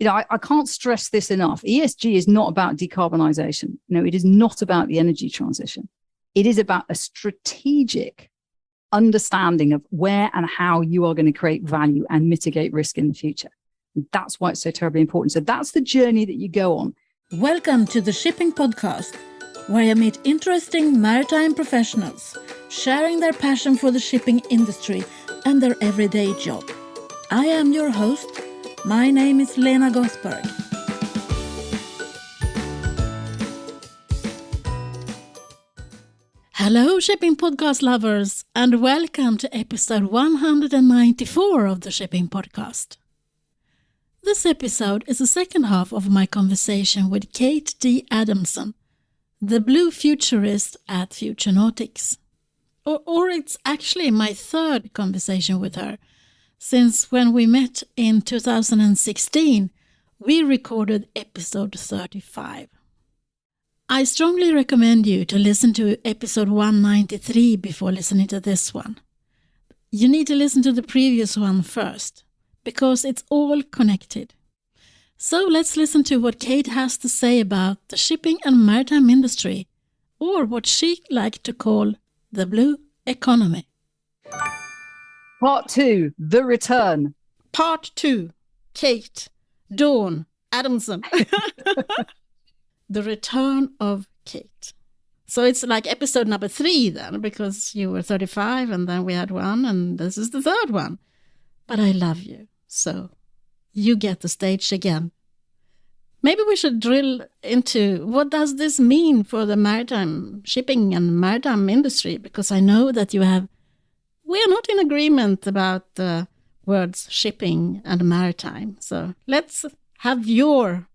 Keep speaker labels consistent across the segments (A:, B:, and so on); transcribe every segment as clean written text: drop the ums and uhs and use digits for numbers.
A: I can't stress this enough. ESG is not about decarbonization. It is not about the energy transition. It is about a strategic understanding of where and how you are going to create value and mitigate risk in the future. And that's why it's so terribly important. So that's the journey that you go on.
B: Welcome to the Shipping Podcast, where I meet interesting maritime professionals sharing their passion for the shipping industry and their everyday job. I am your host. My name is Lena Gothberg. Hello, Shipping Podcast lovers, and welcome to episode 194 of the Shipping Podcast. This episode is the second half of my conversation with Kate D Adamson, the Blue Futurist at Futurenautics. Or it's actually my third conversation with her, since when we met in 2016, we recorded episode 35. I strongly recommend you to listen to episode 193 before listening to this one. You need to listen to the previous one first, because it's all connected. So let's listen to what Kate has to say about the shipping and maritime industry, or what she liked to call the blue economy.
A: Part 2, the return.
B: Part 2, Kate Dawn Adamson. The return of Kate. So it's like episode number 3 then, because you were 35 and then we had one and this is the third one. But I love you, so you get the stage again. Maybe we should drill into what does this mean for the maritime shipping and maritime industry, because I know that we are not in agreement about the words shipping and maritime. So let's have your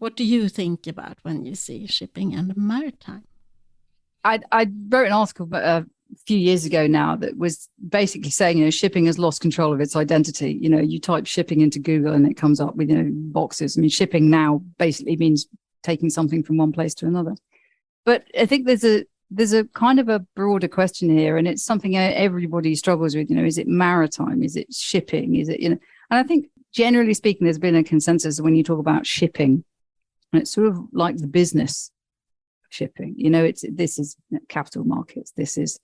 B: what do you think about when you see shipping and maritime?
A: I wrote an article a few years ago now that was basically saying, shipping has lost control of its identity. You type shipping into Google and it comes up with, boxes. I mean, shipping now basically means taking something from one place to another. But I think there's a kind of a broader question here, and it's something everybody struggles with. Is it maritime? Is it shipping? Is it, and I think generally speaking, there's been a consensus when you talk about shipping, and it's sort of like the business of shipping. This is capital markets. This is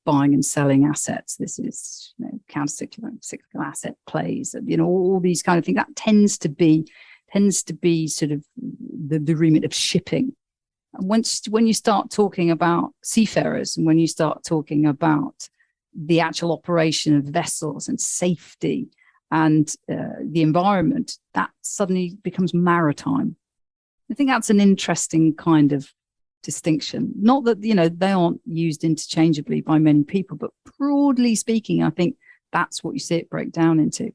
A: buying and selling assets. This is counter-cyclical asset plays. All these kind of things. That tends to be sort of the remit of shipping. When you start talking about seafarers, and when you start talking about the actual operation of vessels and safety and the environment, that suddenly becomes maritime. I think that's an interesting kind of distinction. Not that, they aren't used interchangeably by many people, but broadly speaking, I think that's what you see it break down into.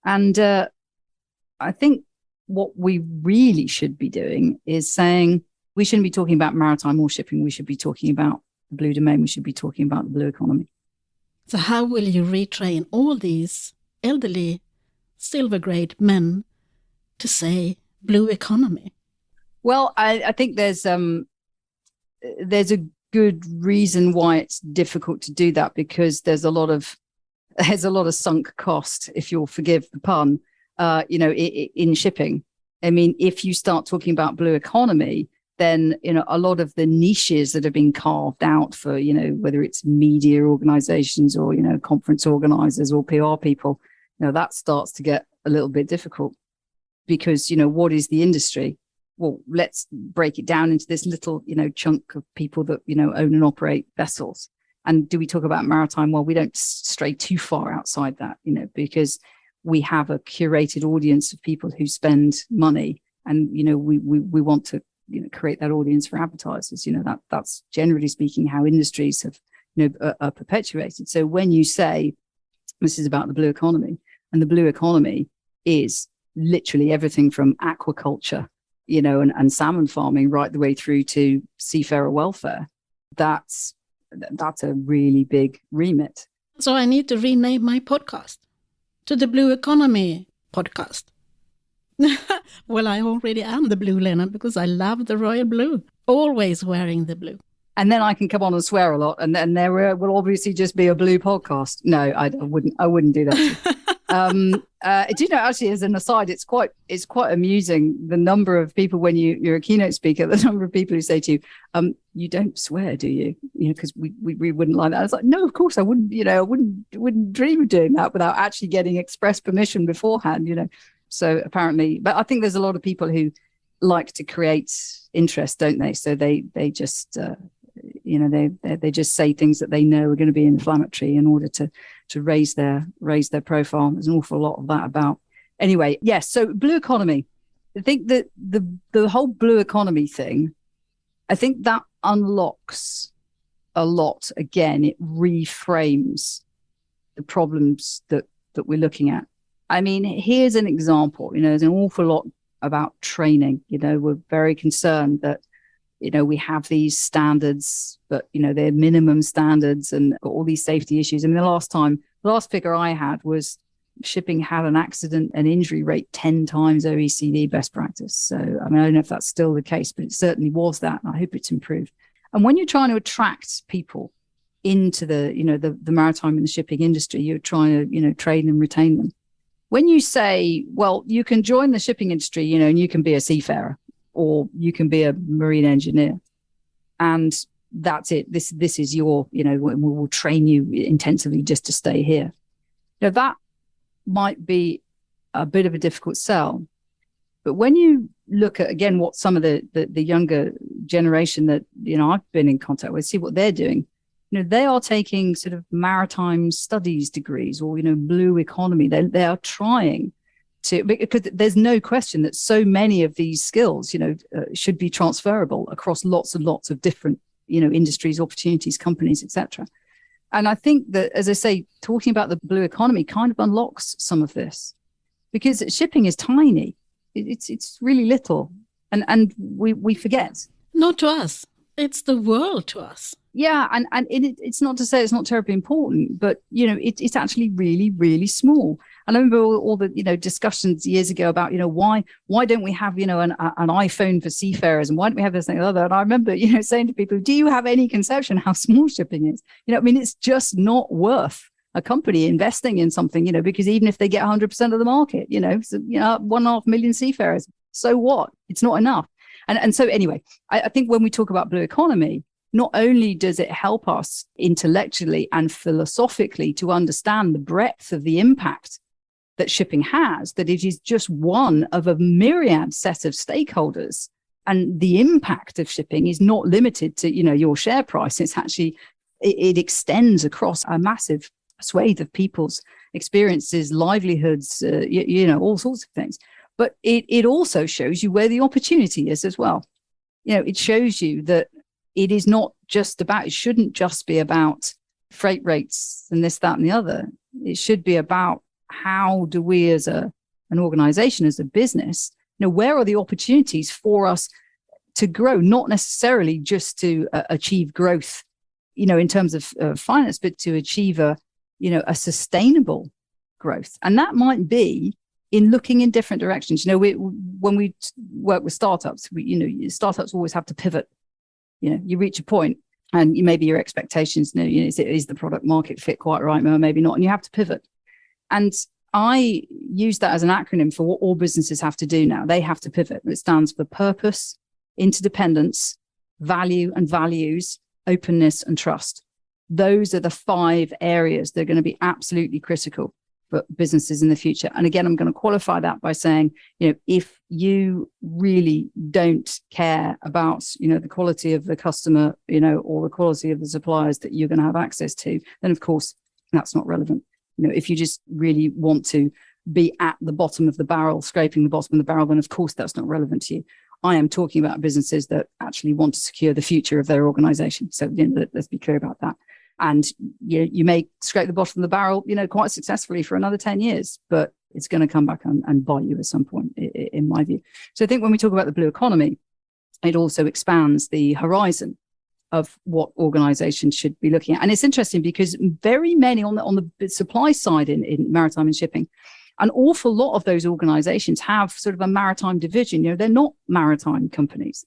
A: And I think what we really should be doing is saying we shouldn't be talking about maritime or shipping. We should be talking about the blue domain. We should be talking about the blue economy.
B: So how will you retrain all these elderly silver grade men to say blue economy?
A: Well, I think there's a good reason why it's difficult to do that, because there's a lot of sunk cost, if you'll forgive the pun, in shipping. I mean, if you start talking about blue economy, then a lot of the niches that have been carved out for whether it's media organizations or conference organizers or PR people, that starts to get a little bit difficult, because, what is the industry? Well, let's break it down into this little, chunk of people that, own and operate vessels. And do we talk about maritime? Well, we don't stray too far outside that, because we have a curated audience of people who spend money, and, we want to, create that audience for advertisers. That's generally speaking how industries have, are perpetuated. So when you say this is about the blue economy, and the blue economy is literally everything from aquaculture, and salmon farming right the way through to seafarer welfare, that's a really big remit.
B: So I need to rename my podcast to the Blue Economy Podcast. Well, I already am the blue, Lena, because I love the royal blue. Always wearing the blue.
A: and then I can come on and swear a lot, and then there will obviously just be a blue podcast. No, I wouldn't do that. Do you know, actually, as an aside, it's quite amusing the number of people when you're a keynote speaker, the number of people who say to you, you don't swear, do you? You know, because we wouldn't like that. I was like, no, of course I wouldn't. You know, I wouldn't dream of doing that without actually getting express permission beforehand. You know, so apparently, but I think there's a lot of people who like to create interest, don't they? So they just they just say things that they know are going to be inflammatory in order to raise their profile. There's an awful lot of that about. Anyway, yes. So blue economy. I think that the whole blue economy thing, I think that unlocks a lot. Again, it reframes the problems that we're looking at. I mean, here's an example. You know, there's an awful lot about training. You know, we're very concerned that, you know, we have these standards, but, you know, they're minimum standards and got all these safety issues. I mean, the last figure I had was shipping had an accident and injury rate 10 times OECD best practice. So, I mean, I don't know if that's still the case, but it certainly was that. And I hope it's improved. And when you're trying to attract people into the maritime and the shipping industry, you're trying to, you know, train and retain them. When you say, well, you can join the shipping industry, you know, and you can be a seafarer, or you can be a marine engineer, and that's it. This is your, you know, we will train you intensively just to stay here. Now, that might be a bit of a difficult sell. But when you look at, again, what some of the younger generation that, you know, I've been in contact with, see what they're doing, you know, they are taking sort of maritime studies degrees or, you know, blue economy. They are trying to, because there's no question that so many of these skills, you know, should be transferable across lots and lots of different, you know, industries, opportunities, companies, etc. And I think that, as I say, talking about the blue economy kind of unlocks some of this, because shipping is tiny. It's really little, and we forget.
B: Not to us. It's the world to us.
A: Yeah, and it's not to say it's not terribly important, but, you know, it's actually really, really small. And I remember all the, you know, discussions years ago about, you know, why don't we have, you know, an iPhone for seafarers, and why don't we have this thing or other? And I remember, you know, saying to people, do you have any conception how small shipping is? You know, I mean, it's just not worth a company investing in something, you know, because even if they get 100% of the market, you know, so, you know, 1.5 million seafarers, so what? It's not enough. And so anyway, I think when we talk about blue economy, not only does it help us intellectually and philosophically to understand the breadth of the impact that shipping has, that it is just one of a myriad set of stakeholders. And the impact of shipping is not limited to, you know, your share price. It's actually, it extends across a massive swathe of people's experiences, livelihoods, you know, all sorts of things. But it also shows you where the opportunity is as well. You know, it shows you that it is not just about, it shouldn't just be about freight rates and this, that, and the other. It should be about how do we as an organization, as a business, you know, where are the opportunities for us to grow, not necessarily just to achieve growth, you know, in terms of finance, but to achieve a sustainable growth. And that might be in looking in different directions. You know, when we work with startups, startups always have to pivot. You know, you reach a point and maybe your expectations, you know, is the product market fit quite right? Or maybe not. And you have to pivot. And I use that as an acronym for what all businesses have to do now. They have to pivot. It stands for purpose, interdependence, value and values, openness and trust. Those are the 5 areas that are going to be absolutely critical for businesses in the future. And again, I'm going to qualify that by saying, you know, if you really don't care about, you know, the quality of the customer, you know, or the quality of the suppliers that you're going to have access to, then of course that's not relevant. You know, if you just really want to be at the bottom of the barrel, scraping the bottom of the barrel, then of course that's not relevant to you. I am talking about businesses that actually want to secure the future of their organization. So, you know, let's be clear about that. And you may scrape the bottom of the barrel, you know, quite successfully for another 10 years, but it's going to come back and bite you at some point, in my view. So I think when we talk about the blue economy, it also expands the horizon of what organizations should be looking at. And it's interesting because very many on the supply side in maritime and shipping, an awful lot of those organizations have sort of a maritime division. You know, they're not maritime companies.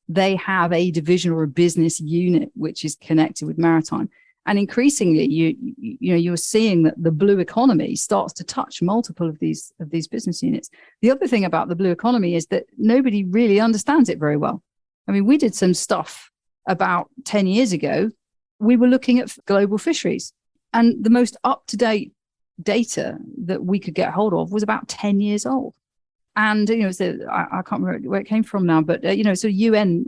A: they have a division or a business unit which is connected with maritime. And increasingly, you're seeing that the blue economy starts to touch multiple of these business units. The other thing about the blue economy is that nobody really understands it very well. I mean, we did some stuff about 10 years ago. We were looking at global fisheries, and the most up-to-date data that we could get hold of was about 10 years old. And, I can't remember where it came from now, but, so UN,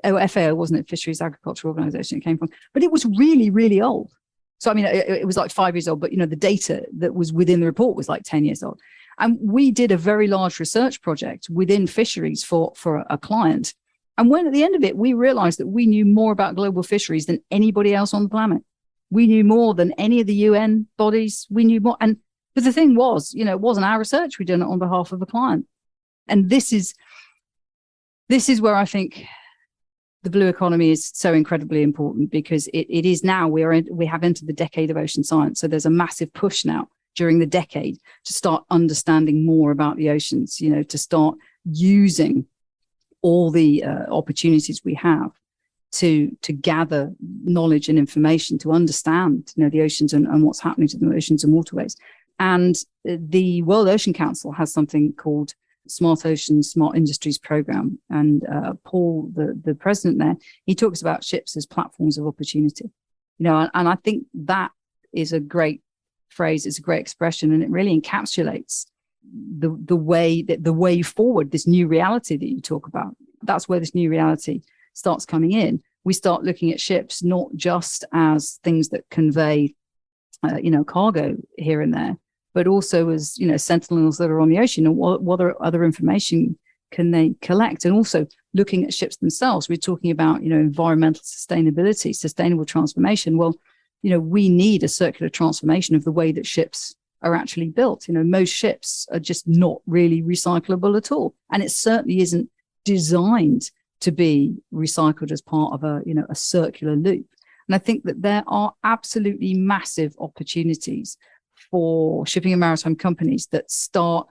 A: FAO, wasn't it? Fisheries Agriculture Organization it came from, but it was really, really old. So, I mean, it was like 5 years old, but, the data that was within the report was like 10 years old. And we did a very large research project within fisheries for a client. And when at the end of it, we realized that we knew more about global fisheries than anybody else on the planet. We knew more than any of the UN bodies. We knew more. But the thing was, it wasn't our research. We did it on behalf of a client. And this is where I think the blue economy is so incredibly important, because it is now we have entered the decade of ocean science. So there's a massive push now during the decade to start understanding more about the oceans, to start using all the opportunities we have to gather knowledge and information to understand, the oceans and what's happening to the oceans and waterways. And the World Ocean Council has something called Smart Oceans, Smart Industries Program. And Paul, the president there, he talks about ships as platforms of opportunity. And I think that is a great phrase. It's a great expression, and it really encapsulates the way forward, this new reality that you talk about. That's where this new reality starts coming in. We start looking at ships not just as things that convey cargo here and there, but also as sentinels that are on the ocean, and what other information can they collect. And also looking at ships themselves, we're talking about environmental sustainability, sustainable transformation. Well, we need a circular transformation of the way that ships are actually built. Most ships are just not really recyclable at all, and it certainly isn't designed to be recycled as part of a circular loop. And I think that there are absolutely massive opportunities for shipping and maritime companies that start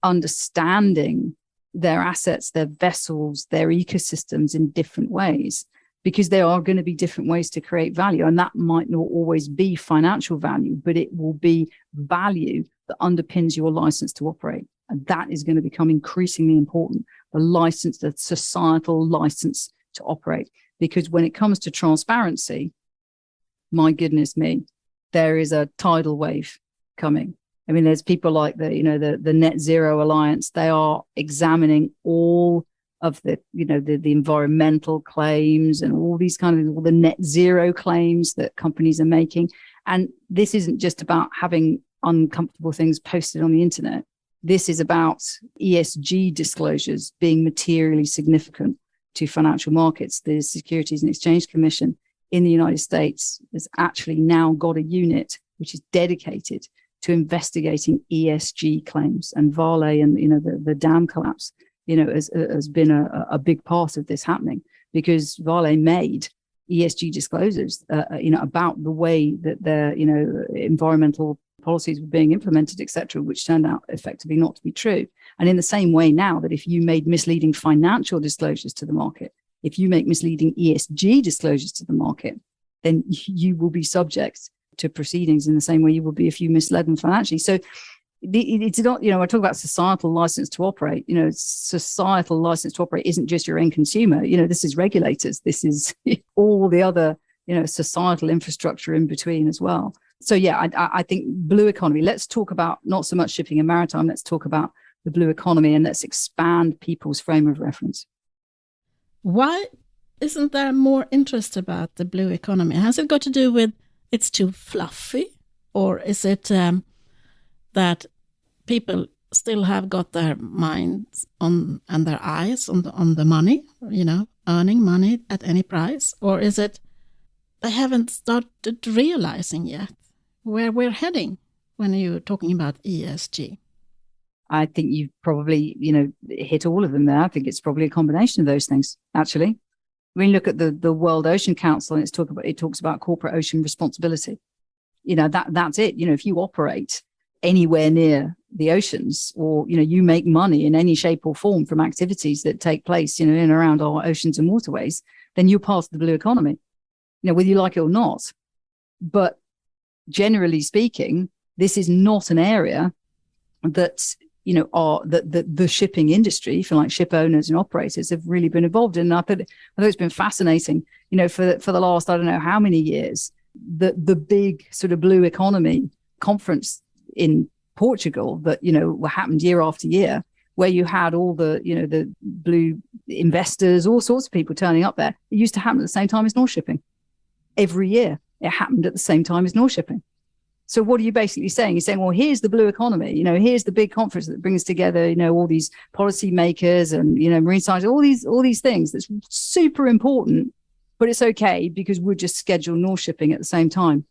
A: understanding their assets, their vessels, their ecosystems in different ways, because there are going to be different ways to create value. And that might not always be financial value, but it will be value that underpins your license to operate. And that is going to become increasingly important, the societal license to operate. Because when it comes to transparency, my goodness me, there is a tidal wave coming. I mean, there's people like the Net Zero Alliance. They are examining all of the environmental claims and all these all the net zero claims that companies are making. And this isn't just about having uncomfortable things posted on the internet. This is about ESG disclosures being materially significant to financial markets. The Securities and Exchange Commission in the United States has actually now got a unit which is dedicated to investigating ESG claims. And Vale and the dam collapse has been a big part of this happening, because Vale made ESG disclosures about the way that their environmental policies were being implemented, etc., which turned out effectively not to be true. And in the same way now, that if you made misleading financial disclosures to the market, if you make misleading ESG disclosures to the market, then you will be subject to proceedings in the same way you will be if you misled them financially. So it's not, I talk about societal license to operate. Societal license to operate isn't just your end consumer. This is regulators. This is all the other, societal infrastructure in between as well. So yeah, I think blue economy. Let's talk about not so much shipping and maritime. Let's talk about the blue economy, and let's expand people's frame of reference.
B: Why isn't there more interest about the blue economy? Has it got to do with it's too fluffy, or is it that people still have got their minds on and their eyes on the money, earning money at any price? Or is it they haven't started realizing yet where we're heading when you're talking about ESG?
A: I think you've probably, hit all of them there. I think it's probably a combination of those things, actually. When you look at the World Ocean Council, and it talks about corporate ocean responsibility. That's it. If you operate anywhere near the oceans, or, you make money in any shape or form from activities that take place, in and around our oceans and waterways, then you're part of the blue economy, whether you like it or not. But generally speaking, this is not an area that, the shipping industry, if you like, ship owners and operators have really been involved in. And I thought it's been fascinating, for the last, I don't know how many years, the big sort of blue economy conference in Portugal that, happened year after year, where you had all the, the blue investors, all sorts of people turning up there. It used to happen at the same time as North Shipping. Every year it happened at the same time as North Shipping. So what are you basically saying? You're saying, well, here's the blue economy, here's the big conference that brings together, all these policy makers and, marine science, all these things that's super important, but it's okay because we'll just schedule North Shipping at the same time.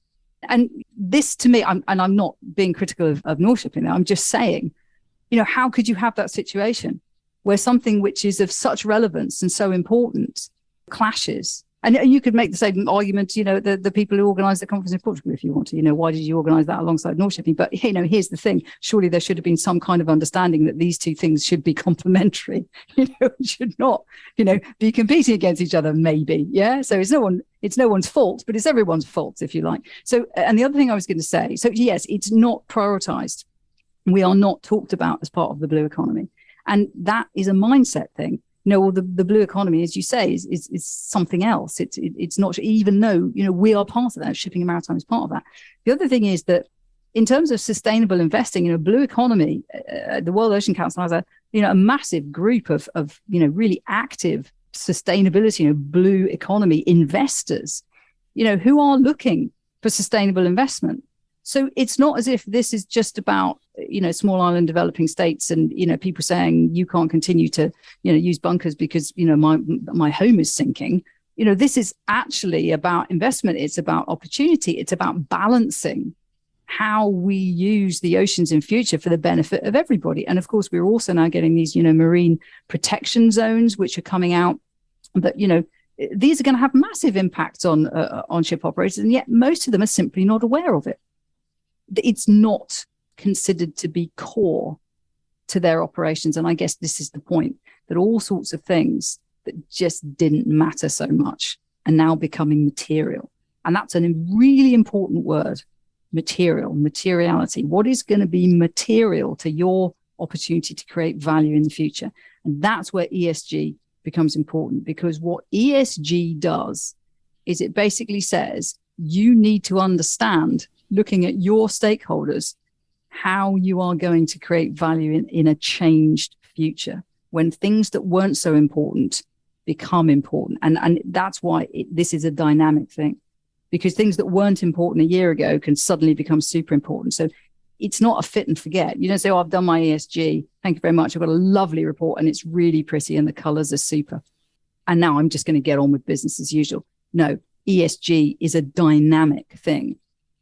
A: And this, to me, I'm not being critical of North Shipping. I'm just saying, how could you have that situation where something which is of such relevance and so important clashes? And you could make the same argument, the people who organised the conference in Portugal, if you want to, why did you organise that alongside North Shipping? But, here's the thing. Surely there should have been some kind of understanding that these two things should be complementary, should not, be competing against each other, maybe. Yeah. So it's no one's fault, but it's everyone's fault, if you like. So, and the other thing I was going to say, so yes, it's not prioritised. We are not talked about as part of the blue economy. And that is a mindset thing. The blue economy, as you say, is something else. It's not, even though, we are part of that. Shipping and maritime is part of that. The other thing is that in terms of sustainable investing, blue economy, the World Ocean Council has a massive group of really active sustainability, blue economy investors, who are looking for sustainable investment. So it's not as if this is just about, small island developing states and, people saying you can't continue to, use bunkers because, my home is sinking. This is actually about investment. It's about opportunity. It's about balancing how we use the oceans in future for the benefit of everybody. And of course, we're also now getting these, marine protection zones, which are coming out that, these are going to have massive impacts on ship operators. And yet most of them are simply not aware of it. It's not considered to be core to their operations. And I guess this is the point, that all sorts of things that just didn't matter so much are now becoming material. And that's a really important word, materiality. What is going to be material to your opportunity to create value in the future? And that's where ESG becomes important, because what ESG does is it basically says you need to understand, looking at your stakeholders, how you are going to create value in a changed future when things that weren't so important become important. And that's why this is a dynamic thing, because things that weren't important a year ago can suddenly become super important. So it's not a fit and forget. You don't say, I've done my ESG. Thank you very much. I've got a lovely report and it's really pretty and the colors are super. And now I'm just going to get on with business as usual. No, ESG is a dynamic thing,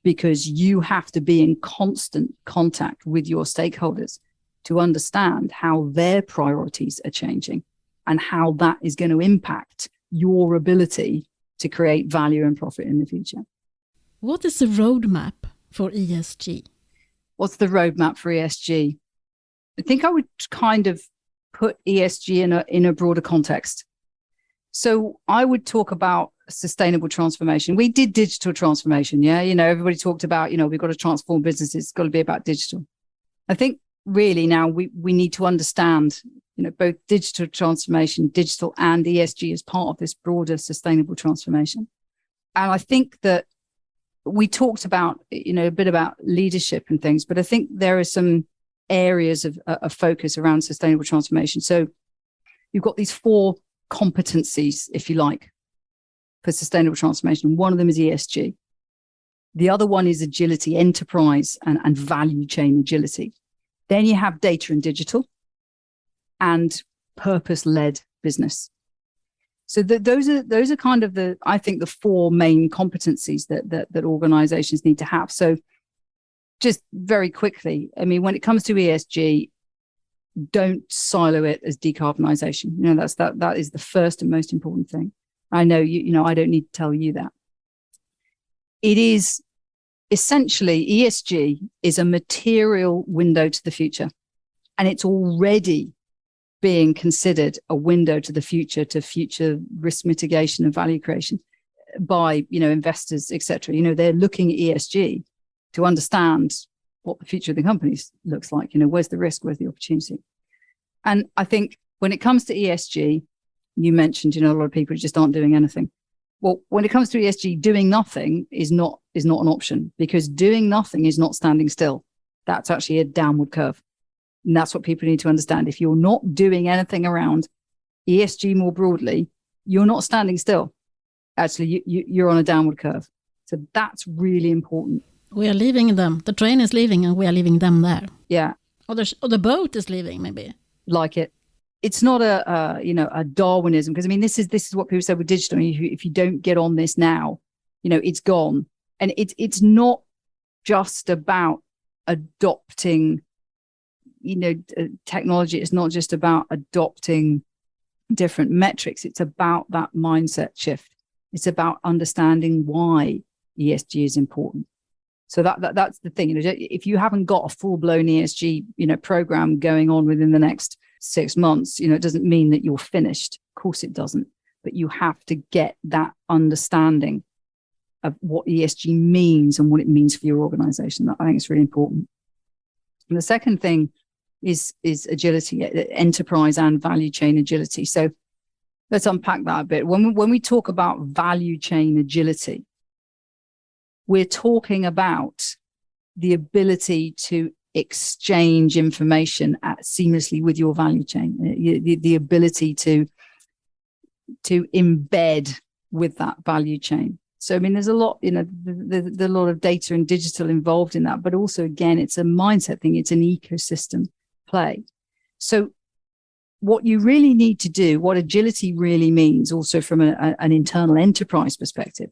A: because you have to be in constant contact with your stakeholders to understand how their priorities are changing and how that is going to impact your ability to create value and profit in the future.
B: What is the roadmap for ESG?
A: What's the roadmap for ESG? I think I would kind of put ESG in a broader context. So I would talk about sustainable transformation. We did digital transformation. Yeah. Everybody talked about, we've got to transform businesses. It's got to be about digital. I think really now we need to understand, both digital transformation, digital and ESG as part of this broader sustainable transformation. And I think that we talked about, a bit about leadership and things, but I think there are some areas of focus around sustainable transformation. So you've got these 4 competencies, if you like, for sustainable transformation. One of them is ESG. The other one is agility, enterprise and value chain agility. Then you have data and digital and purpose-led business. So those are kind of I think the 4 main competencies that organizations need to have. So just very quickly, when it comes to ESG, don't silo it as decarbonization. That is the first and most important thing. I know I don't need to tell you that. It is essentially ESG is a material window to the future, and it's already being considered a window to the future, to future risk mitigation and value creation by, investors, etc. They're looking at ESG to understand what the future of the companies looks like. Where's the risk, where's the opportunity? And I think when it comes to ESG, you mentioned, a lot of people just aren't doing anything. Well, when it comes to ESG, doing nothing is not an option, because doing nothing is not standing still. That's actually a downward curve. And that's what people need to understand. If you're not doing anything around ESG more broadly, you're not standing still. Actually, you're on a downward curve. So that's really important.
B: We are leaving them. The train is leaving and we are leaving them there.
A: Yeah.
B: Or the boat is leaving, maybe.
A: Like it. It's not a Darwinism, because this is what people said with digital. If you don't get on this now, it's gone. And it's not just about adopting, technology. It's not just about adopting different metrics. It's about that mindset shift. It's about understanding why ESG is important. So that's the thing. If you haven't got a full-blown ESG, program going on within the next 6 months, it doesn't mean that you're finished. Of course it doesn't. But you have to get that understanding of what ESG means and what it means for your organization. I think it's really important. And the second thing is agility, enterprise and value chain agility. So let's unpack that a bit. When we talk about value chain agility, we're talking about the ability to exchange information seamlessly with your value chain, the ability to embed with that value chain. So, there's a lot, there's a lot of data and digital involved in that, but also, again, it's a mindset thing. It's an ecosystem play. So what you really need to do, what agility really means also from an internal enterprise perspective,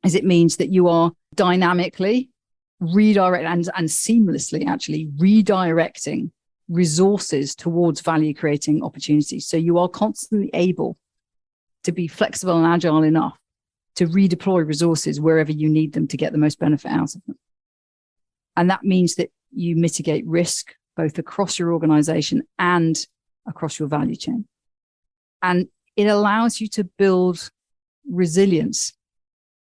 A: is it means that you are dynamically and seamlessly actually redirecting resources towards value creating opportunities. So you are constantly able to be flexible and agile enough to redeploy resources wherever you need them to get the most benefit out of them. And that means that you mitigate risk both across your organization and across your value chain. And it allows you to build resilience,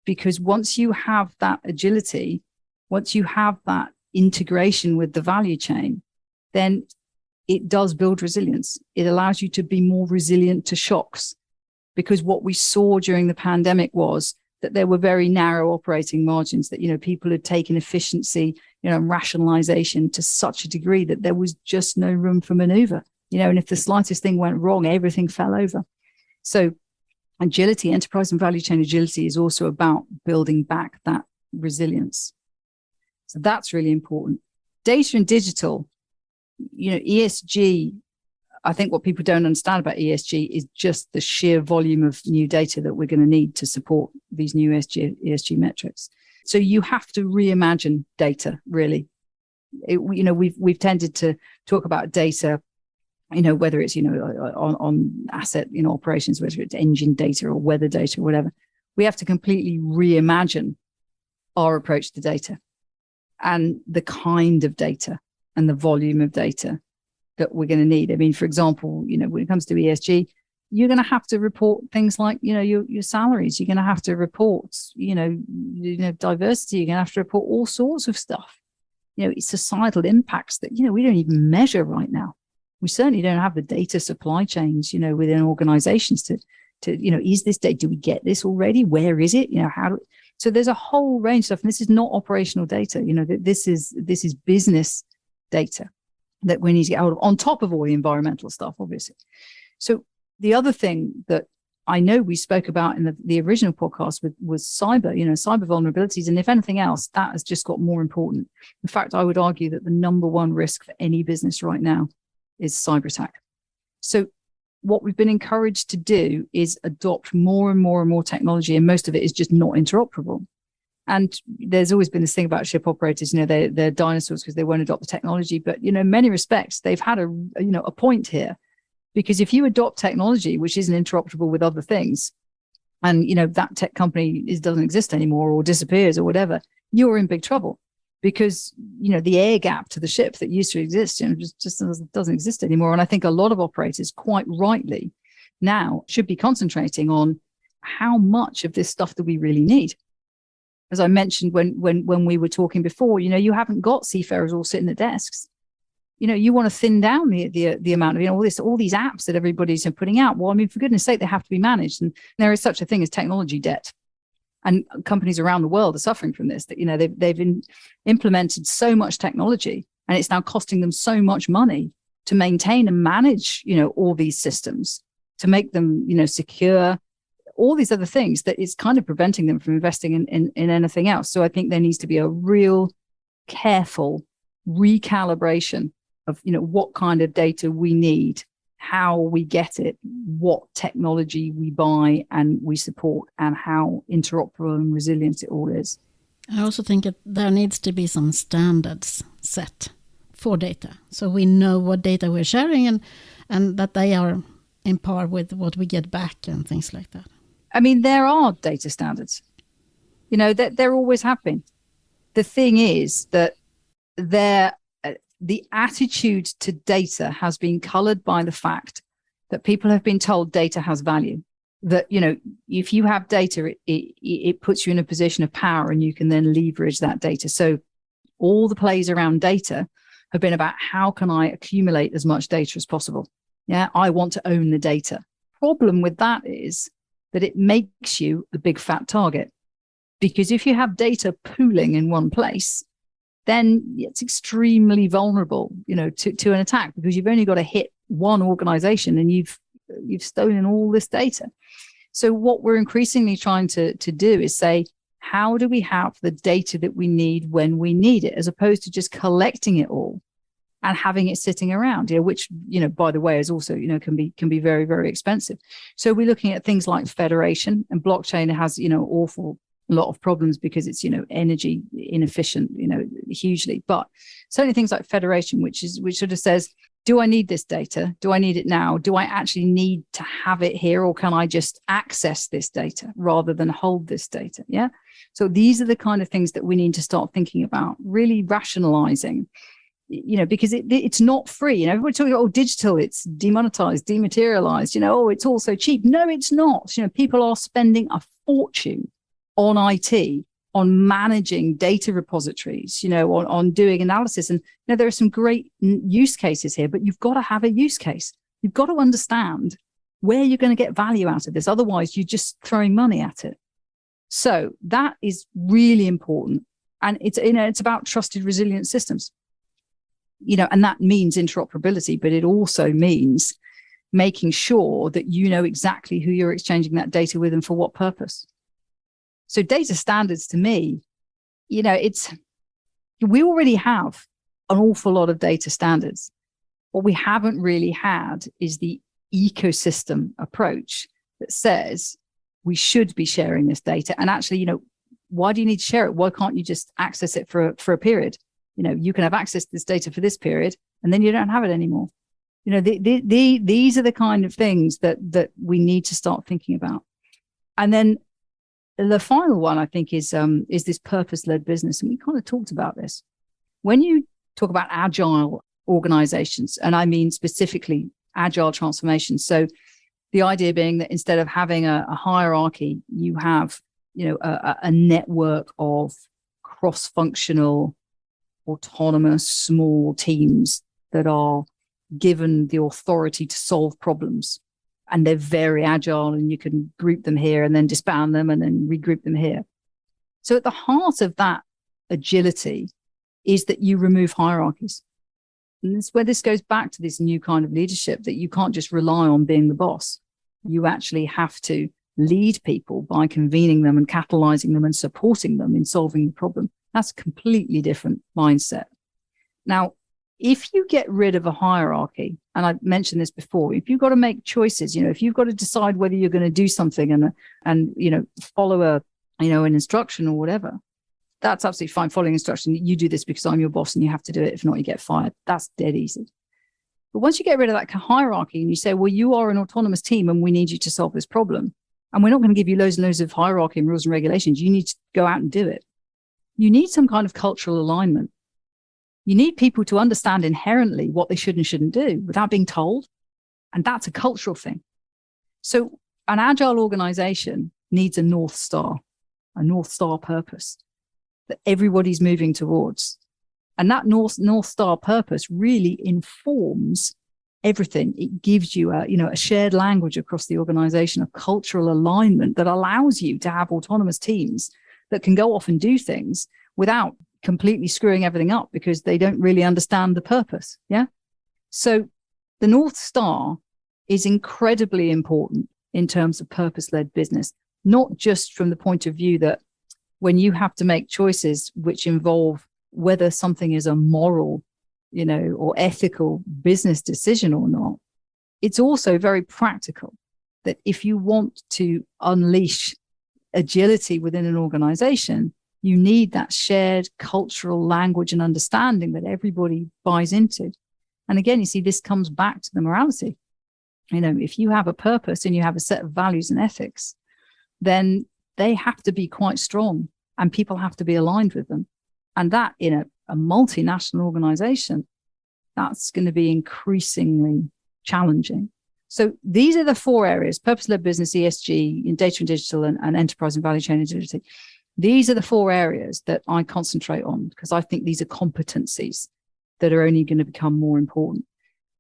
A: because once you have that agility, once you have that integration with the value chain, then it does build resilience. It allows you to be more resilient to shocks, because what we saw during the pandemic was that there were very narrow operating margins, that, people had taken efficiency, and rationalization to such a degree that there was just no room for maneuver, and if the slightest thing went wrong, everything fell over. So agility, enterprise and value chain agility, is also about building back that resilience. So that's really important. Data and digital, ESG, I think what people don't understand about ESG is just the sheer volume of new data that we're going to need to support these new ESG metrics. So you have to reimagine data, really. We've tended to talk about data, whether it's, on asset, operations, whether it's engine data or weather data or whatever. We have to completely reimagine our approach to data and the kind of data and the volume of data that we're going to need. For example, when it comes to ESG, you're going to have to report things like, your salaries. You're going to have to report, diversity. You're going to have to report all sorts of stuff. Societal impacts that, we don't even measure right now. We certainly don't have the data supply chains, within organizations to, is this data, do we get this already? Where is it? So there's a whole range of stuff. And this is not operational data. This is business data that we need to get hold of, on top of all the environmental stuff, obviously. So the other thing that I know we spoke about in the original podcast was cyber, cyber vulnerabilities. And if anything else, that has just got more important. In fact, I would argue that the number one risk for any business right now is cyber attack. So what we've been encouraged to do is adopt more and more and more technology, and most of it is just not interoperable. And there's always been this thing about ship operators, they're dinosaurs because they won't adopt the technology. But, in many respects, they've had a point here, because if you adopt technology which isn't interoperable with other things, and, that tech company doesn't exist anymore or disappears or whatever, you're in big trouble, because, the air gap to the ship that used to exist, just doesn't exist anymore. And I think a lot of operators, quite rightly, now should be concentrating on how much of this stuff do we really need. As I mentioned when we were talking before, you haven't got seafarers all sitting at desks. You want to thin down the amount of, all these apps that everybody's putting out. Well, I mean, for goodness sake, they have to be managed. And there is such a thing as technology debt. And companies around the world are suffering from this, that, they've implemented so much technology, and it's now costing them so much money to maintain and manage, all these systems, to make them, secure, all these other things, that it's kind of preventing them from investing in anything else. So I think there needs to be a real careful recalibration of, what kind of data we need, how we get it, what technology we buy and we support, and how interoperable and resilient it all is.
B: I also think that there needs to be some standards set for data, so we know what data we're sharing and that they are in par with what we get back and things like that.
A: I mean, there are data standards, that there always have been. The thing is that the attitude to data has been colored by the fact that people have been told data has value, that, if you have data, it puts you in a position of power, and you can then leverage that data. So all the plays around data have been about, how can I accumulate as much data as possible? Yeah, I want to own the data. Problem with that is that it makes you a big fat target, because if you have data pooling in one place, then it's extremely vulnerable, to an attack, because you've only got to hit one organization and you've stolen all this data. So what we're increasingly trying to do is say, how do we have the data that we need when we need it, as opposed to just collecting it all and having it sitting around, which, by the way, is also, can be very, very expensive. So we're looking at things like federation, and blockchain has, awful lot of problems because it's, energy inefficient, hugely. But certainly things like federation, which sort of says, do I need this data? Do I need it now? Do I actually need to have it here, or can I just access this data rather than hold this data? Yeah. So these are the kind of things that we need to start thinking about, really rationalizing, because it's not free. Everybody's talking about, digital, it's demonetized, dematerialized, it's all so cheap. No, it's not. People are spending a fortune on IT, on managing data repositories, on doing analysis. And there are some great use cases here, but you've got to have a use case. You've got to understand where you're going to get value out of this. Otherwise, you're just throwing money at it. So that is really important. And it's about trusted, resilient systems, and that means interoperability, but it also means making sure that you know exactly who you're exchanging that data with and for what purpose. So data standards, to me, we already have an awful lot of data standards. What we haven't really had is the ecosystem approach that says we should be sharing this data. And actually, why do you need to share it? Why can't you just access it for a period? You can have access to this data for this period, and then you don't have it anymore. These are the kind of things that we need to start thinking about. And then the final one, I think, is this purpose-led business. And we kind of talked about this. When you talk about agile organizations, and I mean specifically agile transformation. So the idea being that instead of having a hierarchy, you have, a network of cross-functional, autonomous, small teams that are given the authority to solve problems. And they're very agile, and you can group them here and then disband them and then regroup them here. So at the heart of that agility is that you remove hierarchies. And that's where this goes back to this new kind of leadership, that you can't just rely on being the boss. You actually have to lead people by convening them and catalyzing them and supporting them in solving the problem. That's a completely different mindset. Now, if you get rid of a hierarchy, and I mentioned this before, if you've got to make choices, if you've got to decide whether you're going to do something and follow an instruction or whatever, that's absolutely fine. Following instruction, you do this because I'm your boss and you have to do it. If not, you get fired. That's dead easy. But once you get rid of that hierarchy and you say, well, you are an autonomous team and we need you to solve this problem, and we're not going to give you loads and loads of hierarchy and rules and regulations. You need to go out and do it. you need some kind of cultural alignment. You need people to understand inherently what they should and shouldn't do without being told. And that's a cultural thing. So an agile organization needs a North Star purpose that everybody's moving towards. And that North Star purpose really informs everything. It gives you a shared language across the organization, a cultural alignment that allows you to have autonomous teams that can go off and do things without completely screwing everything up because they don't really understand the purpose. Yeah. So the North Star is incredibly important in terms of purpose-led business, not just from the point of view that when you have to make choices which involve whether something is a moral, or ethical business decision or not, it's also very practical that if you want to unleash agility within an organization, you need that shared cultural language and understanding that everybody buys into. And again, you see, this comes back to the morality. If you have a purpose and you have a set of values and ethics, then they have to be quite strong and people have to be aligned with them. And that in a multinational organization, that's going to be increasingly challenging. So these are the 4 areas: purpose-led business, ESG, data and digital, and enterprise and value chain agility. These are the 4 areas that I concentrate on because I think these are competencies that are only going to become more important.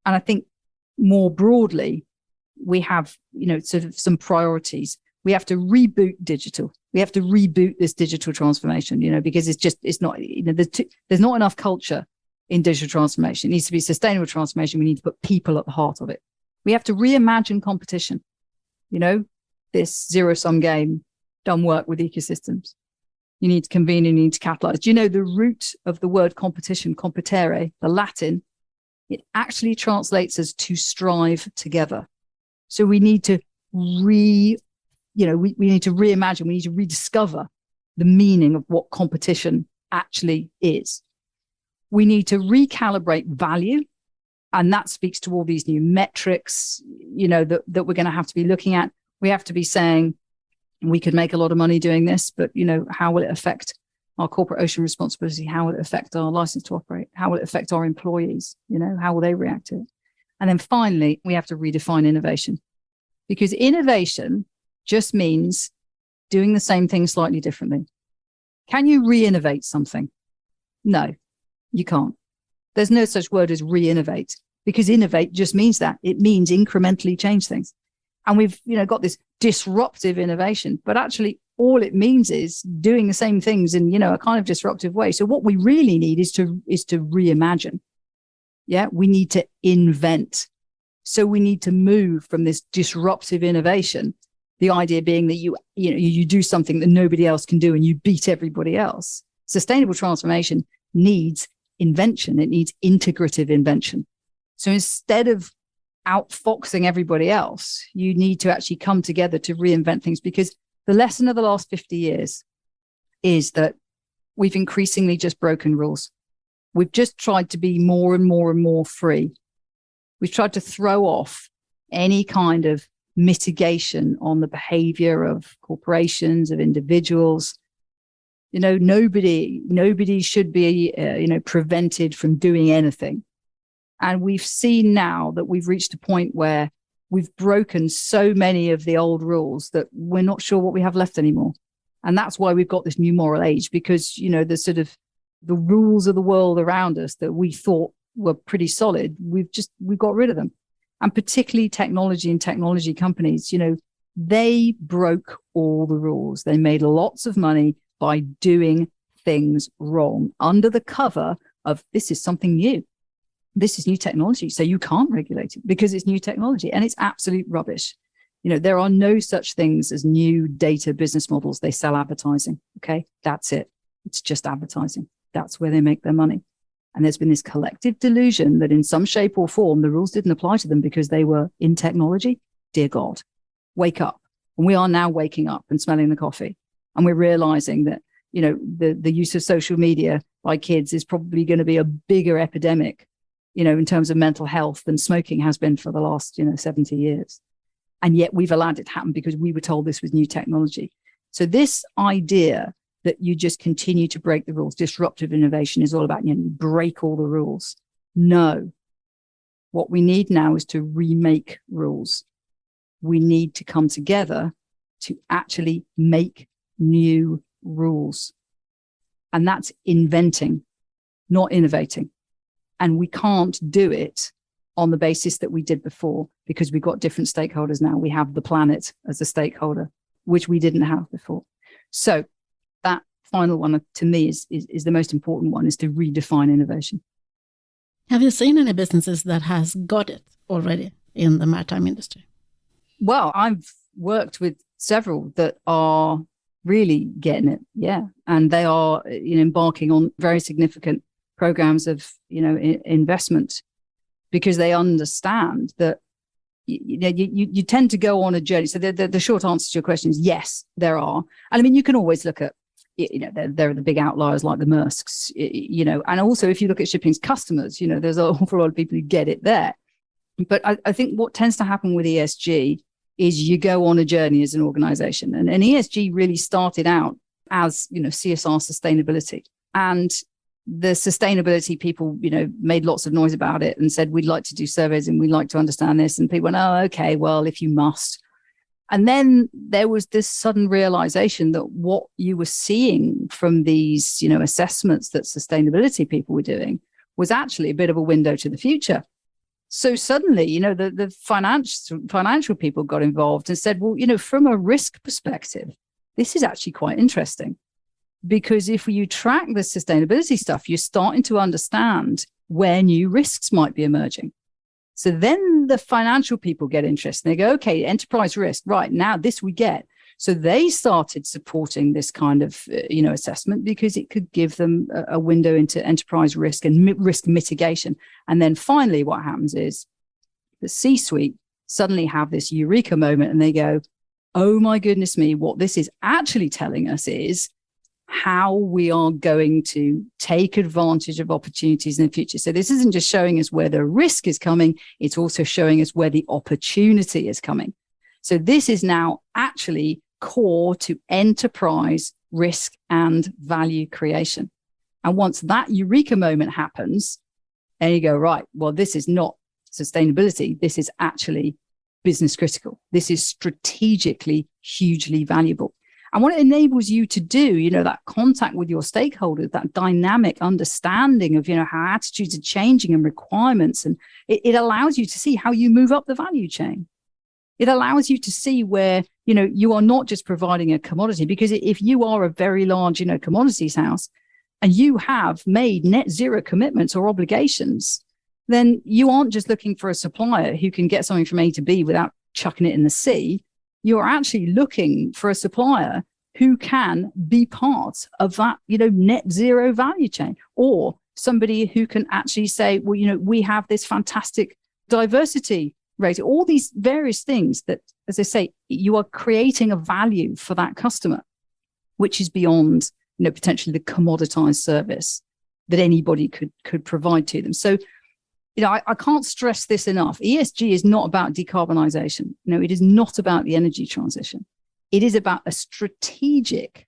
A: And I think more broadly, we have, sort of some priorities. We have to reboot digital. We have to reboot this digital transformation, because it's not, there's not enough culture in digital transformation. It needs to be sustainable transformation. We need to put people at the heart of it. We have to reimagine competition. This zero-sum game don't work with ecosystems. You need to convene and you need to catalyze. Do you know the root of the word competition, competere, the Latin, it actually translates as to strive together. So we need to we need to reimagine, we need to rediscover the meaning of what competition actually is. We need to recalibrate value. And that speaks to all these new metrics, that we're going to have to be looking at. We have to be saying, we could make a lot of money doing this, but, how will it affect our corporate ocean responsibility? How will it affect our license to operate? How will it affect our employees? How will they react to it? And then finally, we have to redefine innovation, because innovation just means doing the same thing slightly differently. Can you re-innovate something? No, you can't. There's no such word as re-innovate, because innovate just means that. It means incrementally change things. And we've, got this disruptive innovation, but actually all it means is doing the same things in, a kind of disruptive way. So what we really need is to reimagine. Yeah, we need to invent. So we need to move from this disruptive innovation, the idea being that you do something that nobody else can do and you beat everybody else. Sustainable transformation needs invention. It needs integrative invention. So instead of outfoxing everybody else, you need to actually come together to reinvent things, because the lesson of the last 50 years is that we've increasingly just broken rules. We've just tried to be more and more and more free. We've tried to throw off any kind of mitigation on the behavior of corporations, of individuals. Nobody should be, prevented from doing anything. And we've seen now that we've reached a point where we've broken so many of the old rules that we're not sure what we have left anymore. And that's why we've got this new moral age, because, the rules of the world around us that we thought were pretty solid, we've got rid of them. And particularly technology and technology companies, they broke all the rules. They made lots of money by doing things wrong under the cover of, this is something new. This is new technology. So you can't regulate it because it's new technology, and it's absolute rubbish. There are no such things as new data business models. They sell advertising. Okay. That's it. It's just advertising. That's where they make their money. And there's been this collective delusion that in some shape or form, the rules didn't apply to them because they were in technology. Dear God, wake up. And we are now waking up and smelling the coffee. And we're realizing that, the use of social media by kids is probably going to be a bigger epidemic, in terms of mental health than smoking has been for the last, 70 years. And yet we've allowed it to happen because we were told this was new technology. So this idea that you just continue to break the rules. Disruptive innovation is all about, you break all the rules. No. What we need now is to remake rules. We need to come together to actually make new rules. And that's inventing, not innovating. And we can't do it on the basis that we did before, because we've got different stakeholders now. We have the planet as a stakeholder, which we didn't have before. So that final one to me is the most important one, is to redefine innovation.
B: Have you seen any businesses that has got it already in the maritime industry?
A: Well, I've worked with several that are really getting it. Yeah. And they are embarking on very significant programs of, investment, because they understand that, you tend to go on a journey. So the short answer to your question is yes, there are. And I mean, you can always look at, there are the big outliers like the Maersks, and also if you look at shipping's customers, there's an awful lot of people who get it there. But I think what tends to happen with ESG is you go on a journey as an organization. And ESG really started out as, CSR sustainability. And the sustainability people, made lots of noise about it and said, we'd like to do surveys and we'd like to understand this. And people went, oh, okay, well, if you must. And then there was this sudden realization that what you were seeing from these, assessments that sustainability people were doing was actually a bit of a window to the future. So suddenly, the financial people got involved and said, well, from a risk perspective, this is actually quite interesting. Because if you track the sustainability stuff, you're starting to understand where new risks might be emerging. So then the financial people get interested. They go, okay, enterprise risk, right, now this we get. So they started supporting this kind of, assessment, because it could give them a window into enterprise risk and risk mitigation. And then finally, what happens is the C-suite suddenly have this eureka moment and they go, oh my goodness me, what this is actually telling us is how we are going to take advantage of opportunities in the future. So this isn't just showing us where the risk is coming, it's also showing us where the opportunity is coming. So this is now actually core to enterprise risk and value creation. And once that eureka moment happens, then you go, right, well, this is not sustainability. This is actually business critical. This is strategically hugely valuable. And what it enables you to do, that contact with your stakeholders, that dynamic understanding of, how attitudes are changing and requirements. And it allows you to see how you move up the value chain. It allows you to see where, you are not just providing a commodity, because if you are a very large, commodities house and you have made net zero commitments or obligations, then you aren't just looking for a supplier who can get something from A to B without chucking it in the sea. You're actually looking for a supplier who can be part of that, net zero value chain, or somebody who can actually say, well, we have this fantastic diversity rate, all these various things that, as I say, you are creating a value for that customer, which is beyond, potentially the commoditized service that anybody could provide to them. So, I can't stress this enough. ESG is not about decarbonization. It is not about the energy transition. It is about a strategic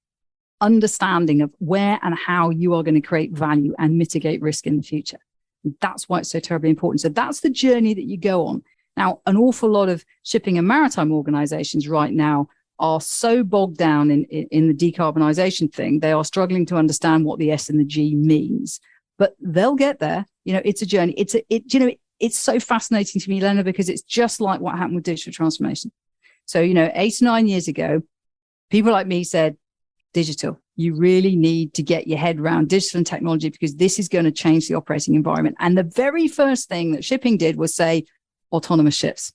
A: understanding of where and how you are going to create value and mitigate risk in the future. And that's why it's so terribly important. So that's the journey that you go on. Now, an awful lot of shipping and maritime organizations right now are so bogged down in the decarbonization thing. They are struggling to understand what the S and the G means, but they'll get there. It's a journey. It's so fascinating to me, Lena, because it's just like what happened with digital transformation. So, 8 to 9 years ago, people like me said, digital, you really need to get your head around digital and technology, because this is going to change the operating environment. And the very first thing that shipping did was say autonomous ships.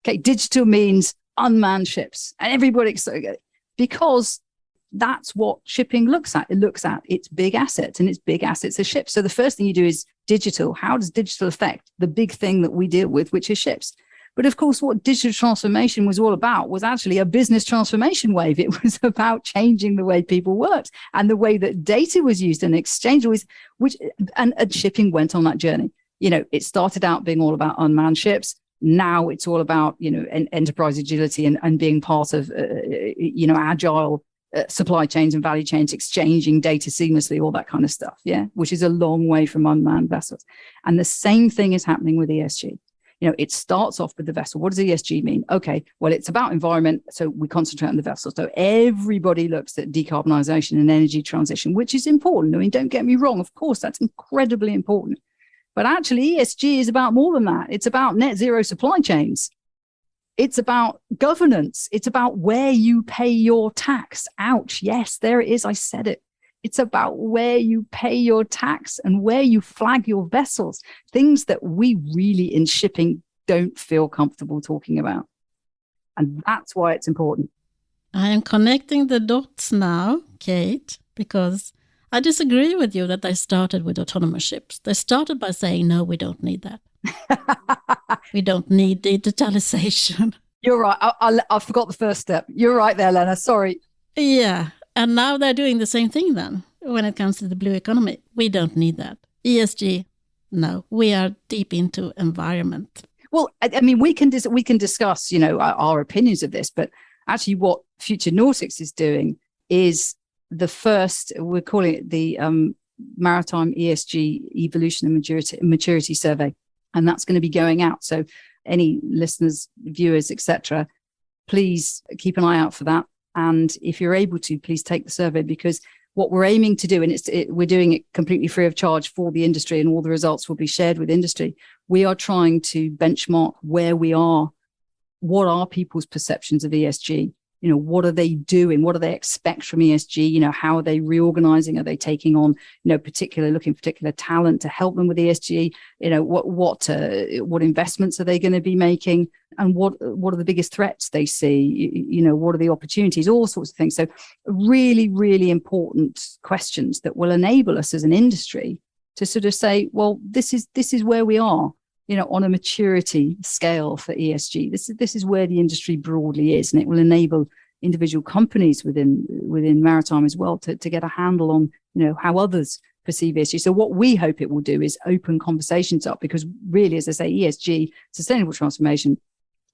A: Okay, digital means unmanned ships. And everybody, because that's what shipping looks at. It looks at its big assets, and its big assets are ships. So the first thing you do is digital. How does digital affect the big thing that we deal with, which is ships? But of course, what digital transformation was all about was actually a business transformation wave. It was about changing the way people worked and the way that data was used and exchanged, and shipping went on that journey. It started out being all about unmanned ships. Now it's all about, enterprise agility and being part of, agile supply chains and value chains exchanging data seamlessly, all that kind of stuff, yeah, which is a long way from unmanned vessels. And the same thing is happening with ESG. It starts off with the vessel. What does ESG mean? Okay, well, it's about environment, so we concentrate on the vessel. So everybody looks at decarbonization and energy transition, which is important. I mean, don't get me wrong, of course, that's incredibly important. But actually, ESG is about more than that. It's about net zero supply chains. It's about governance. It's about where you pay your tax. Ouch. Yes, there it is. I said it. It's about where you pay your tax and where you flag your vessels. Things that we really in shipping don't feel comfortable talking about. And that's why it's important.
B: I am connecting the dots now, Kate, because I disagree with you that they started with autonomous ships. They started by saying, no, we don't need that. We don't need digitalization.
A: You're right. I forgot the first step. You're right there, Lena. Sorry.
B: Yeah. And now they're doing the same thing then when it comes to the blue economy. We don't need that. ESG, no. We are deep into environment.
A: Well, I mean, we can discuss, our opinions of this, but actually what Futurenautics is doing is the first, we're calling it the Maritime ESG Evolution and Maturity Survey. And that's going to be going out. So any listeners, viewers, etc., please keep an eye out for that. And if you're able to, please take the survey, because what we're aiming to do, and we're doing it completely free of charge for the industry, and all the results will be shared with industry. We are trying to benchmark where we are. What are people's perceptions of ESG? What are they doing? What do they expect from ESG? How are they reorganizing? Are they taking on, particular talent to help them with ESG? What investments are they going to be making? And what are the biggest threats they see? What are the opportunities? All sorts of things. So really, really important questions that will enable us as an industry to sort of say, well, this is where we are. On a maturity scale for ESG, this is where the industry broadly is, and it will enable individual companies within maritime as well to get a handle on, how others perceive ESG. So what we hope it will do is open conversations up, because really, as I say, ESG, sustainable transformation,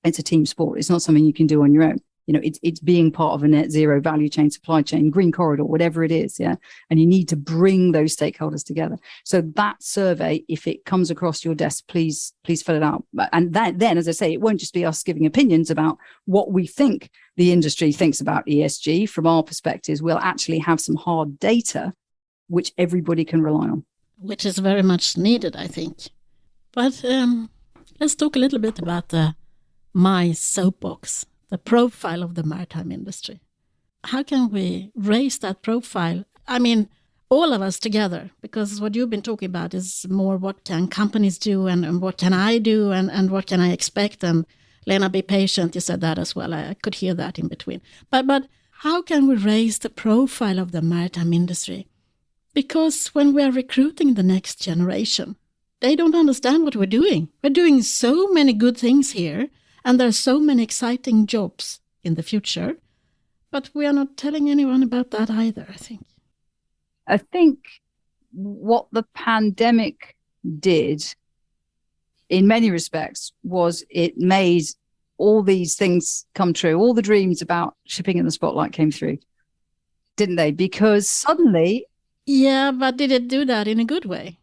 A: it's a team sport. It's not something you can do on your own. It's being part of a net zero value chain, supply chain, green corridor, whatever it is. Yeah. And you need to bring those stakeholders together. So that survey, if it comes across your desk, please fill it out. And then, as I say, it won't just be us giving opinions about what we think the industry thinks about ESG. From our perspectives, we'll actually have some hard data, which everybody can rely on.
B: Which is very much needed, I think. But let's talk a little bit about my soapbox. The profile of the maritime industry. How can we raise that profile? I mean, all of us together, because what you've been talking about is more what can companies do and what can I do and what can I expect? And Lena, be patient, you said that as well. I could hear that in between. But how can we raise the profile of the maritime industry? Because when we are recruiting the next generation, they don't understand what we're doing. We're doing so many good things here. And there are so many exciting jobs in the future, but we are not telling anyone about that either, I think.
A: I think what the pandemic did, in many respects, was it made all these things come true. All the dreams about shipping in the spotlight came through, didn't they? Because suddenly...
B: Yeah, but did it do that in a good way?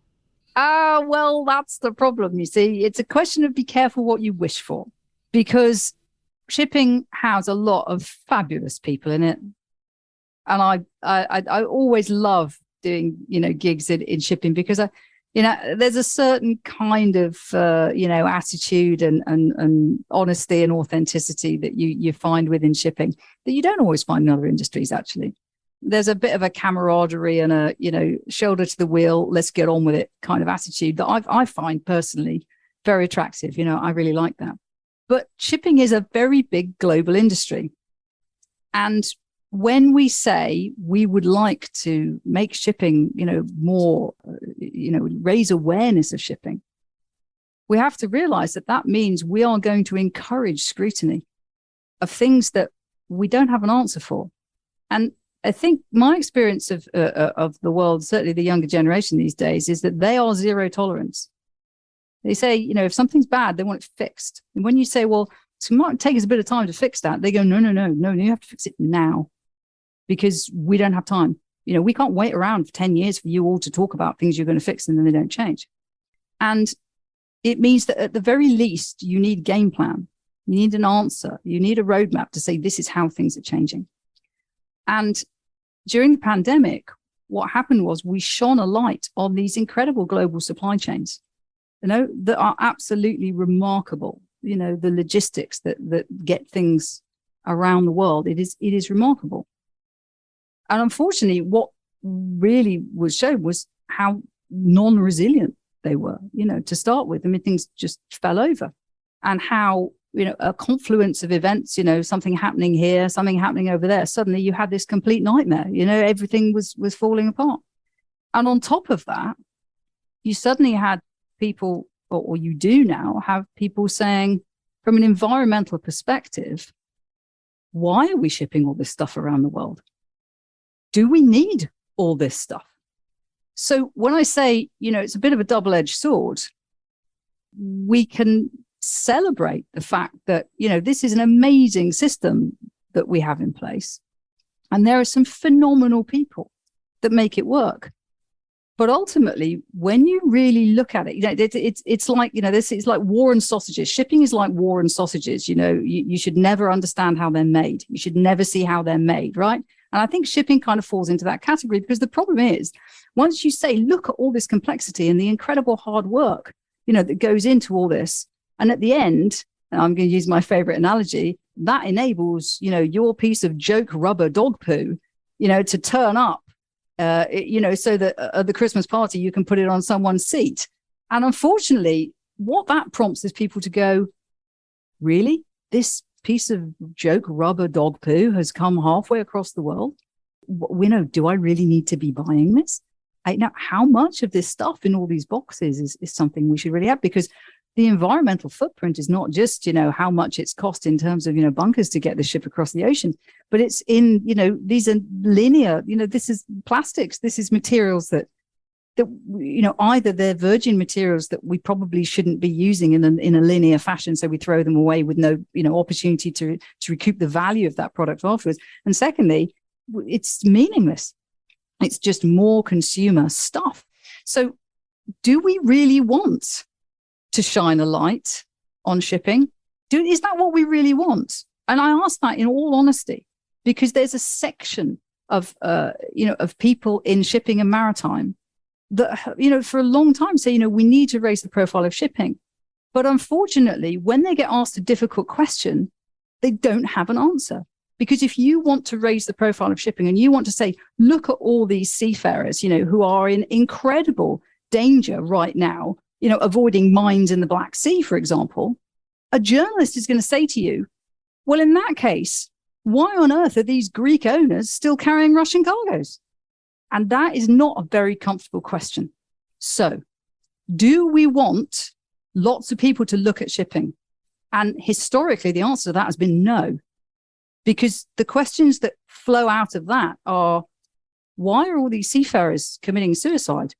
A: Well, that's the problem, you see. It's a question of be careful what you wish for. Because shipping has a lot of fabulous people in it. And I always love doing, gigs in shipping, because there's a certain kind of, attitude and honesty and authenticity that you find within shipping that you don't always find in other industries, actually. There's a bit of a camaraderie and a, shoulder to the wheel, let's get on with it kind of attitude that I find personally very attractive. I really like that. But shipping is a very big global industry. And when we say we would like to make shipping, more, raise awareness of shipping, we have to realize that means we are going to encourage scrutiny of things that we don't have an answer for. And I think my experience of the world, certainly the younger generation these days, is that they are zero tolerance. They say, if something's bad, they want it fixed. And when you say, well, it might take us a bit of time to fix that, they go, no, you have to fix it now. because we don't have time. We can't wait around for 10 years for you all to talk about things you're going to fix and then they don't change. And it means that at the very least, you need a game plan. You need an answer. You need a roadmap to say, this is how things are changing. And during the pandemic, what happened was we shone a light on these incredible global supply chains, that are absolutely remarkable. The logistics that get things around the world, it is remarkable. And unfortunately, what really was shown was how non-resilient they were, to start with. I mean, things just fell over. And how, a confluence of events, something happening here, something happening over there. Suddenly you had this complete nightmare, everything was falling apart. And on top of that, you suddenly had people, or you do now have people saying, from an environmental perspective, why are we shipping all this stuff around the world? Do we need all this stuff? So when I say, it's a bit of a double-edged sword, we can celebrate the fact that, this is an amazing system that we have in place. And there are some phenomenal people that make it work. But ultimately, when you really look at it, it's like, this is like war and sausages. Shipping is like war and sausages. You should never understand how they're made. You should never see how they're made, right? And I think shipping kind of falls into that category, because the problem is, once you say, look at all this complexity and the incredible hard work, that goes into all this. And at the end, and I'm going to use my favorite analogy, that enables, your piece of joke rubber dog poo, to turn up, so that at the Christmas party, you can put it on someone's seat. And unfortunately, what that prompts is people to go, really? This piece of joke rubber dog poo has come halfway across the world? Do I really need to be buying this? Now, how much of this stuff in all these boxes is something we should really have? Because the environmental footprint is not just, how much it's cost in terms of, bunkers to get the ship across the ocean, but it's in, these are linear, this is plastics, this is materials that either they're virgin materials that we probably shouldn't be using in a linear fashion. So we throw them away with no, opportunity to recoup the value of that product afterwards. And secondly, it's meaningless. It's just more consumer stuff. So do we really want to shine a light on shipping? Is that what we really want? And I ask that in all honesty, because there's a section of people in shipping and maritime that, for a long time say, we need to raise the profile of shipping. But unfortunately, when they get asked a difficult question, they don't have an answer. Because if you want to raise the profile of shipping and you want to say, look at all these seafarers, who are in incredible danger right now, avoiding mines in the Black Sea, for example, a journalist is going to say to you, well, in that case, why on earth are these Greek owners still carrying Russian cargoes? And that is not a very comfortable question. So do we want lots of people to look at shipping? And historically, the answer to that has been no. Because the questions that flow out of that are, why are all these seafarers committing suicide?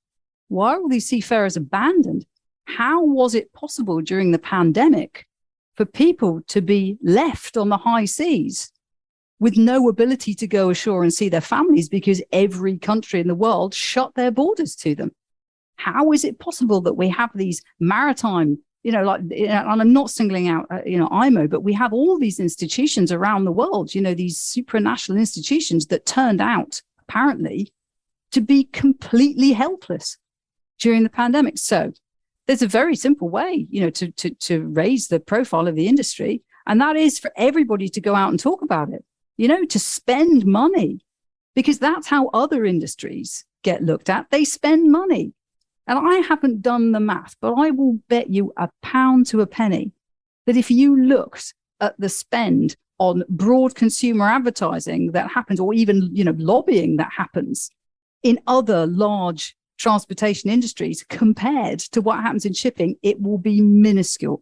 A: Why are all these seafarers abandoned? How was it possible during the pandemic for people to be left on the high seas with no ability to go ashore and see their families because every country in the world shut their borders to them? How is it possible that we have these maritime, and I'm not singling out, IMO, but we have all these institutions around the world, these supranational institutions that turned out apparently to be completely helpless during the pandemic. So there's a very simple way, to raise the profile of the industry. And that is for everybody to go out and talk about it, to spend money, because that's how other industries get looked at. They spend money. And I haven't done the math, but I will bet you a pound to a penny that if you looked at the spend on broad consumer advertising that happens, or even, lobbying that happens in other large transportation industries compared to what happens in shipping, it will be minuscule.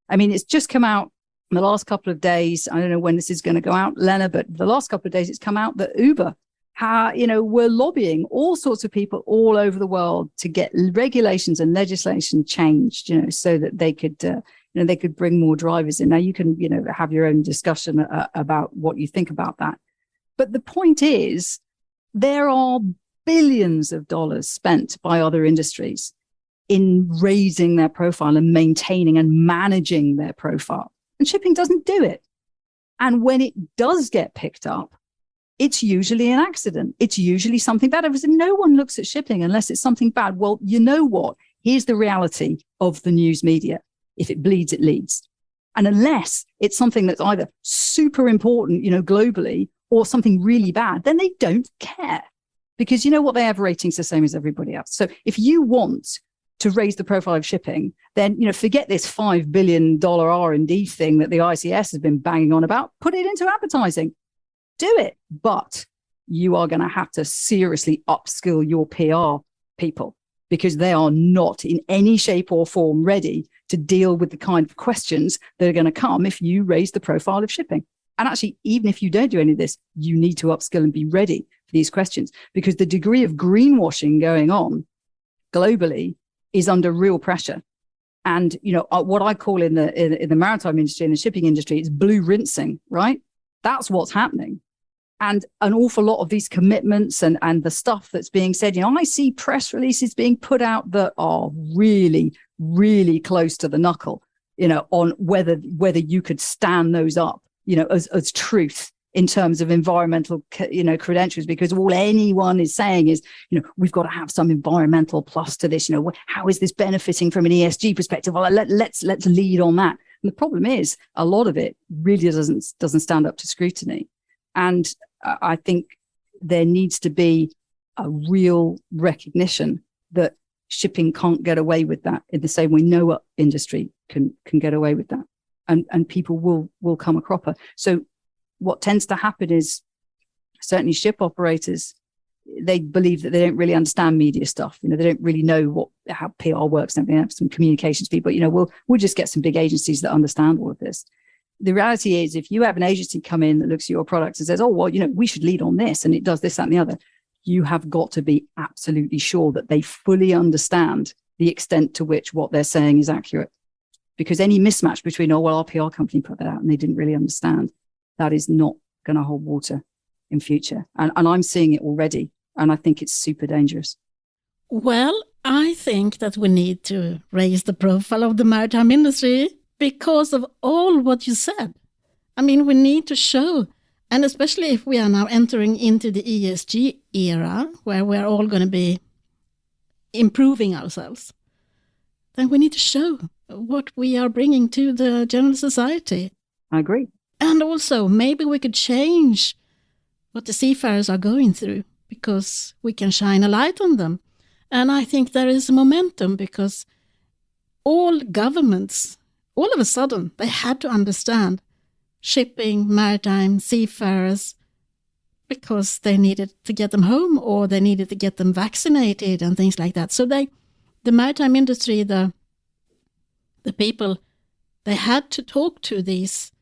A: I mean, it's just come out in the last couple of days. I don't know when this is going to go out, Lena, but the last couple of days it's come out that Uber, we're lobbying all sorts of people all over the world to get regulations and legislation changed, so that they could, they could bring more drivers in. Now you can, have your own discussion about what you think about that. But the point is, there are billions of dollars spent by other industries in raising their profile and maintaining and managing their profile. And shipping doesn't do it. And when it does get picked up, it's usually an accident. It's usually something bad. No one looks at shipping unless it's something bad. Well, you know what? Here's the reality of the news media. If it bleeds, it leads. And unless it's something that's either super important, globally, or something really bad, then they don't care. Because you know what? They have ratings the same as everybody else. So if you want to raise the profile of shipping, then, forget this $5 billion R&D thing that the ICS has been banging on about. Put it into advertising. Do it. But you are going to have to seriously upskill your PR people, because they are not in any shape or form ready to deal with the kind of questions that are going to come if you raise the profile of shipping. And actually, even if you don't do any of this, you need to upskill and be ready for these questions, because the degree of greenwashing going on globally is under real pressure. And, what I call in the maritime industry, in the shipping industry, is blue rinsing, right? That's what's happening. And an awful lot of these commitments and the stuff that's being said, I see press releases being put out that are really, really close to the knuckle, on whether you could stand those up, as truth in terms of environmental, credentials, because all anyone is saying is, we've got to have some environmental plus to this. How is this benefiting from an ESG perspective? Well, let's lead on that. And the problem is, a lot of it really doesn't stand up to scrutiny. And I think there needs to be a real recognition that shipping can't get away with that in the same way no industry can get away with that. And people will come a cropper. So what tends to happen is, certainly ship operators, they believe that they don't really understand media stuff. They don't really know how PR works and everything. They have some communications people, we'll just get some big agencies that understand all of this. The reality is, if you have an agency come in that looks at your products and says, oh, well, we should lead on this, and it does this, that, and the other, you have got to be absolutely sure that they fully understand the extent to which what they're saying is accurate. Because any mismatch between, our PR company put that out and they didn't really understand, that is not going to hold water in future. And I'm seeing it already. And I think it's super dangerous.
B: Well, I think that we need to raise the profile of the maritime industry because of all what you said. I mean, we need to show, and especially if we are now entering into the ESG era, where we're all going to be improving ourselves, then we need to show what we are bringing to the general society.
A: I agree.
B: And also, maybe we could change what the seafarers are going through, because we can shine a light on them. And I think there is a momentum, because all governments, all of a sudden, they had to understand shipping, maritime, seafarers, because they needed to get them home, or they needed to get them vaccinated and things like that. So the maritime industry, the people, they had to talk to these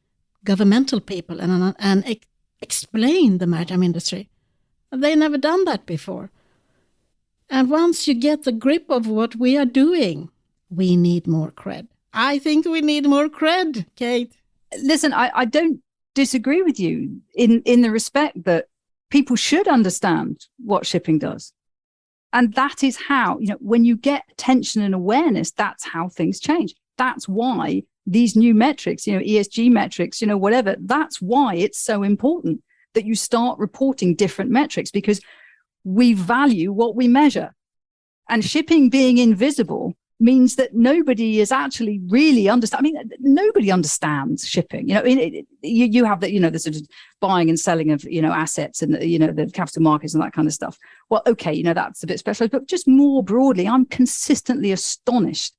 B: governmental people and explain the maritime industry. They never done that before. And once you get the grip of what we are doing, we need more cred. I think we need more cred, Kate.
A: Listen, I don't disagree with you in the respect that people should understand what shipping does. And that is how, when you get attention and awareness, that's how things change. That's why these new metrics, ESG metrics, whatever, that's why it's so important that you start reporting different metrics, because we value what we measure. And shipping being invisible means that nobody is actually really nobody understands shipping. You have the sort of buying and selling of, assets and, the capital markets and that kind of stuff. Well, okay, that's a bit special, but just more broadly, I'm consistently astonished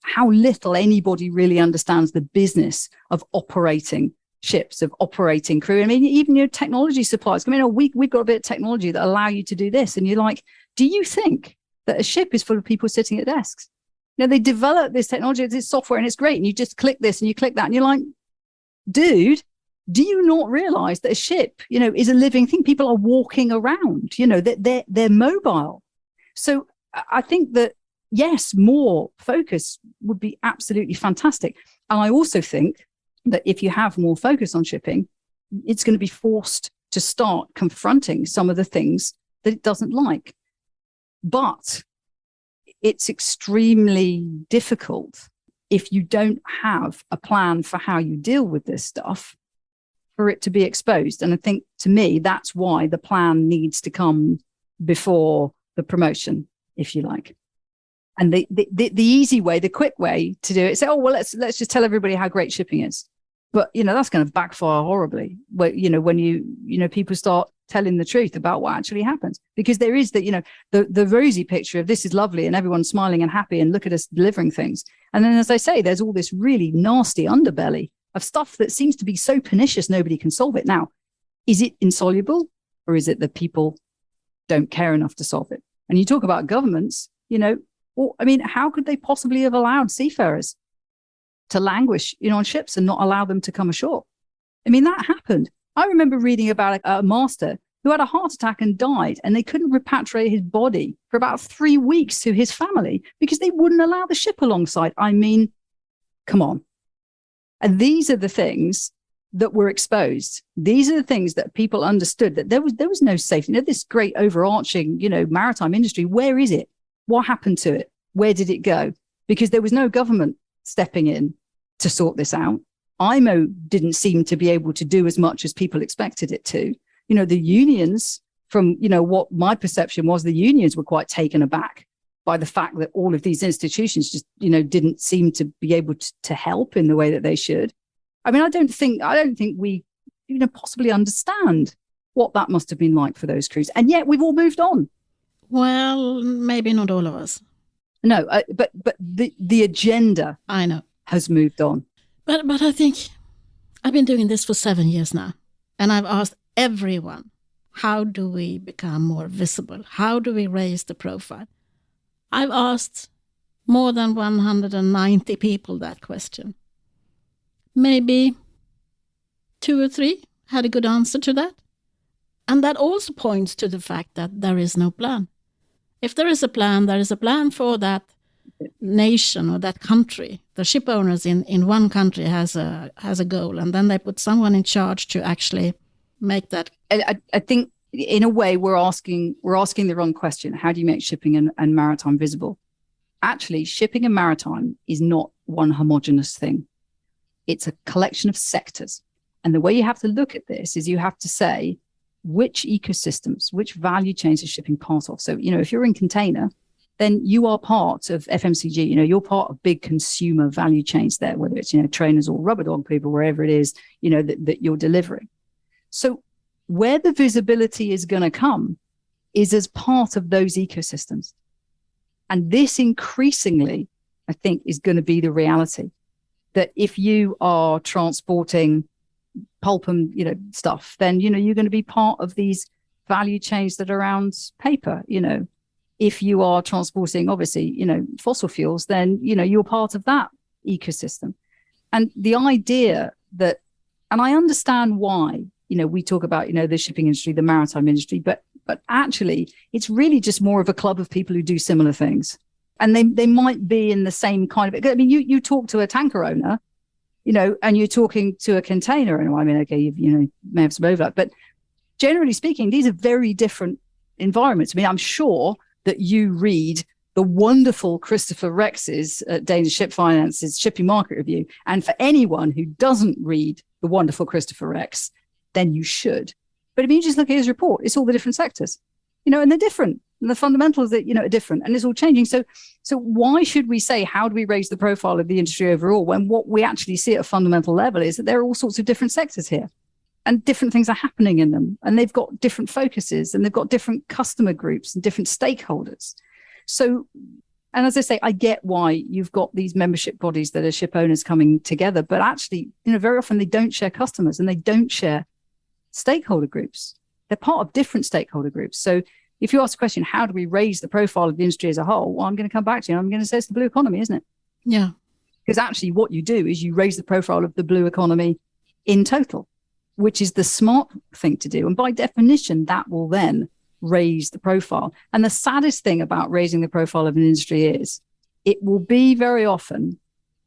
A: how little anybody really understands the business of operating ships, of operating crew. I mean, even technology suppliers. We've got a bit of technology that allow you to do this. And you're like, do you think that a ship is full of people sitting at desks? They develop this technology, this software, and it's great. And you just click this and you click that. And you're like, dude, do you not realize that a ship, is a living thing? People are walking around, they're mobile. So I think that, yes, more focus would be absolutely fantastic. And I also think that if you have more focus on shipping, it's going to be forced to start confronting some of the things that it doesn't like. But it's extremely difficult if you don't have a plan for how you deal with this stuff for it to be exposed. And I think, to me, that's why the plan needs to come before the promotion, if you like. And the easy way, the quick way to do it is say, oh, well, let's just tell everybody how great shipping is. But, that's going to backfire horribly when people start telling the truth about what actually happens. Because there is the rosy picture of this is lovely and everyone's smiling and happy and look at us delivering things. And then, as I say, there's all this really nasty underbelly of stuff that seems to be so pernicious nobody can solve it. Now, is it insoluble, or is it that people don't care enough to solve it? And you talk about governments, how could they possibly have allowed seafarers to languish, on ships and not allow them to come ashore? That happened. I remember reading about a master who had a heart attack and died, and they couldn't repatriate his body for about 3 weeks to his family because they wouldn't allow the ship alongside. Come on. And these are the things that were exposed. These are the things that people understood, that there was no safety. This great overarching, maritime industry, where is it? What happened to it? Where did it go? Because there was no government stepping in to sort this out. IMO didn't seem to be able to do as much as people expected it to. The unions, from, what my perception was, the unions were quite taken aback by the fact that all of these institutions just, didn't seem to be able to help in the way that they should. I don't think we possibly understand what that must have been like for those crews. And yet we've all moved on.
B: Well, maybe not all of us.
A: No, but the agenda,
B: I know,
A: has moved on.
B: But I think I've been doing this for 7 years now, and I've asked everyone, how do we become more visible? How do we raise the profile? I've asked more than 190 people that question. Maybe 2 or 3 had a good answer to that. And that also points to the fact that there is no plan. If there is a plan, there is a plan for that nation or that country. The ship owners in one country has a goal, and then they put someone in charge to actually make that.
A: I think in a way we're asking the wrong question. How do you make shipping and maritime visible? Actually, shipping and maritime is not one homogenous thing. It's a collection of sectors. And the way you have to look at this is you have to say, which ecosystems, which value chains is shipping part of? So, if you're in container, then you are part of FMCG, you're part of big consumer value chains there, whether it's, trainers or rubber dog people, wherever it is, that you're delivering. So where the visibility is going to come is as part of those ecosystems. And this increasingly, I think, is going to be the reality, that if you are transporting pulp and, stuff, then, you're going to be part of these value chains that are around paper. If you are transporting, obviously, fossil fuels, then, you're part of that ecosystem. And the idea that, and I understand why, we talk about, the shipping industry, the maritime industry, but actually it's really just more of a club of people who do similar things. And they might be in the same kind of, you talk to a tanker owner, and you're talking to a container, and okay, you may have some overlap, but generally speaking, these are very different environments. I'm sure that you read the wonderful Christopher Rex's Danish Ship Finance's Shipping Market Review. And for anyone who doesn't read the wonderful Christopher Rex, then you should. But you just look at his report, it's all the different sectors, and they're different. And the fundamentals that, are different, and it's all changing. So why should we say, how do we raise the profile of the industry overall, when what we actually see at a fundamental level is that there are all sorts of different sectors here, and different things are happening in them, and they've got different focuses, and they've got different customer groups and different stakeholders. So, and as I say, I get why you've got these membership bodies that are ship owners coming together, but actually, very often they don't share customers and they don't share stakeholder groups. They're part of different stakeholder groups. So if you ask the question, how do we raise the profile of the industry as a whole? Well, I'm going to come back to you. I'm going to say it's the blue economy, isn't it?
B: Yeah.
A: Because actually what you do is you raise the profile of the blue economy in total, which is the smart thing to do. And by definition, that will then raise the profile. And the saddest thing about raising the profile of an industry is it will be very often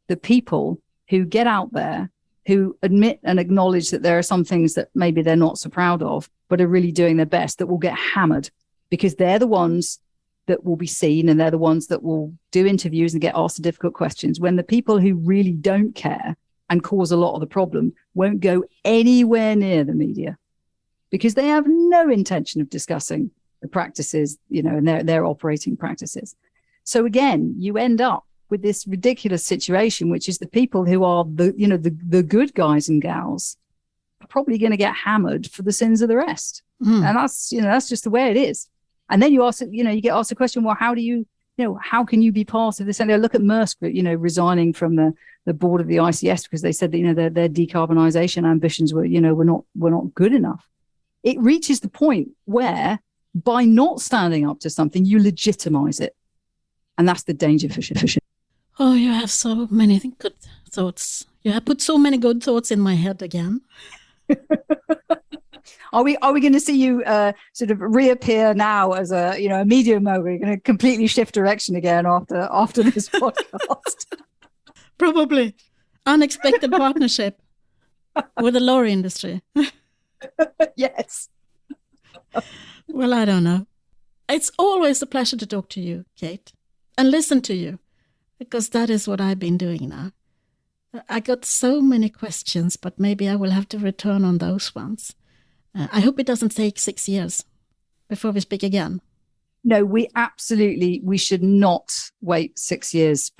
A: the people who get out there who admit and acknowledge that there are some things that maybe they're not so proud of, but are really doing their best, that will get hammered because they're the ones that will be seen and they're the ones that will do interviews and get asked the difficult questions, when the people who really don't care and cause a lot of the problem won't go anywhere near the media because they have no intention of discussing the practices, and their operating practices. So again, you end up with this ridiculous situation, which is the people who are the good guys and gals are probably going to get hammered for the sins of the rest. And that's just the way it is. And then you get asked a question, well, how do you, how can you be part of this? And look at Maersk, resigning from the board of the ICS because they said that, their decarbonization ambitions were not good enough. It reaches the point where by not standing up to something, you legitimize it. And that's the danger for shipping.
B: Oh, you have so many good thoughts. You have put so many good thoughts in my head again.
A: Are we going to see you sort of reappear now as a media mogul? You're going to completely shift direction again after this podcast?
B: Probably. Unexpected partnership with the lorry industry.
A: Yes.
B: Well, I don't know. It's always a pleasure to talk to you, Kate, and listen to you, because that is what I've been doing now. I got so many questions, but maybe I will have to return on those ones. I hope it doesn't take 6 years before we speak again.
A: No, we should not wait 6 years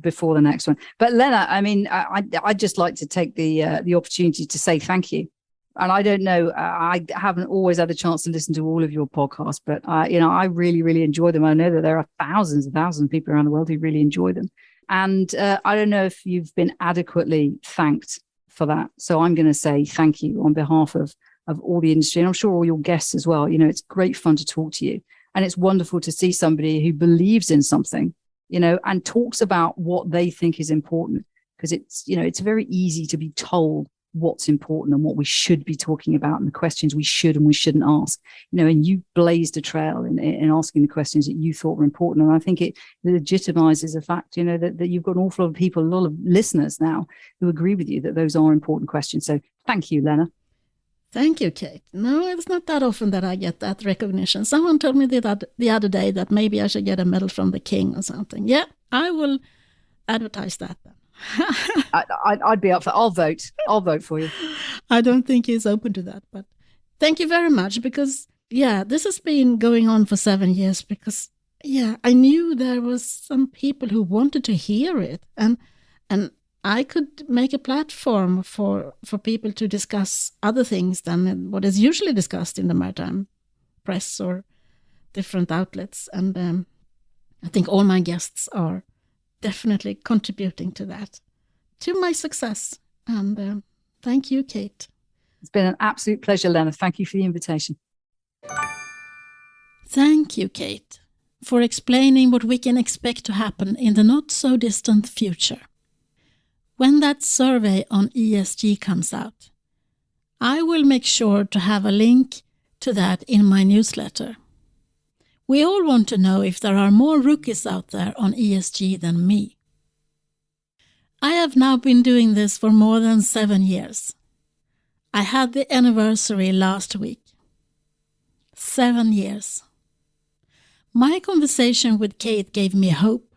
A: before the next one. But Lena, I mean, I'd just like to take the opportunity to say thank you. And I don't know, I haven't always had a chance to listen to all of your podcasts, but I really, really enjoy them. I know that there are thousands and thousands of people around the world who really enjoy them. And I don't know if you've been adequately thanked for that. So I'm going to say thank you on behalf of all the industry, and I'm sure all your guests as well. It's great fun to talk to you. And it's wonderful to see somebody who believes in something, and talks about what they think is important, because it's very easy to be told what's important and what we should be talking about and the questions we should and we shouldn't ask, and you blazed a trail in asking the questions that you thought were important. And I think it legitimizes the fact, that you've got an awful lot of people, a lot of listeners now who agree with you that those are important questions. So thank you, Lena.
B: Thank you, Kate. No, it's not that often that I get that recognition. Someone told me the other day that maybe I should get a medal from the king or something. Yeah, I will advertise that then.
A: I'd be up for. I'll vote for you.
B: I don't think he's open to that, but thank you very much, because this has been going on for 7 years, because I knew there was some people who wanted to hear it, and I could make a platform for people to discuss other things than what is usually discussed in the maritime press or different outlets. And I think all my guests are definitely contributing to that, to my success. And thank you, Kate.
A: It's been an absolute pleasure, Lena. Thank you for the invitation.
B: Thank you, Kate, for explaining what we can expect to happen in the not-so-distant future. When that survey on ESG comes out, I will make sure to have a link to that in my newsletter. We all want to know if there are more rookies out there on ESG than me. I have now been doing this for more than 7 years. I had the anniversary last week. 7 years. My conversation with Kate gave me hope,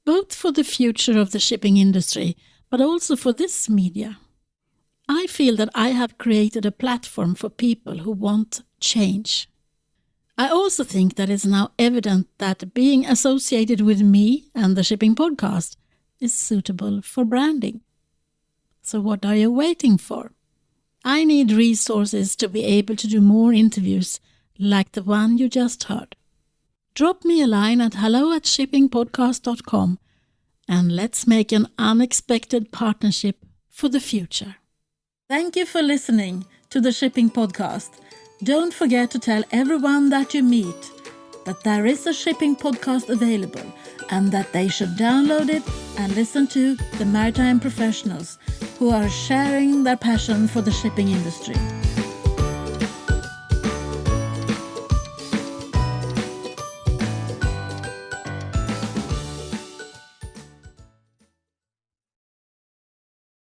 B: both for the future of the shipping industry, but also for this media. I feel that I have created a platform for people who want change. I also think that it's now evident that being associated with me and the Shipping Podcast is suitable for branding. So what are you waiting for? I need resources to be able to do more interviews like the one you just heard. Drop me a line at hello@shippingpodcast.com and let's make an unexpected partnership for the future. Thank you for listening to the Shipping Podcast. Don't forget to tell everyone that you meet that there is a shipping podcast available and that they should download it and listen to the maritime professionals who are sharing their passion for the shipping industry.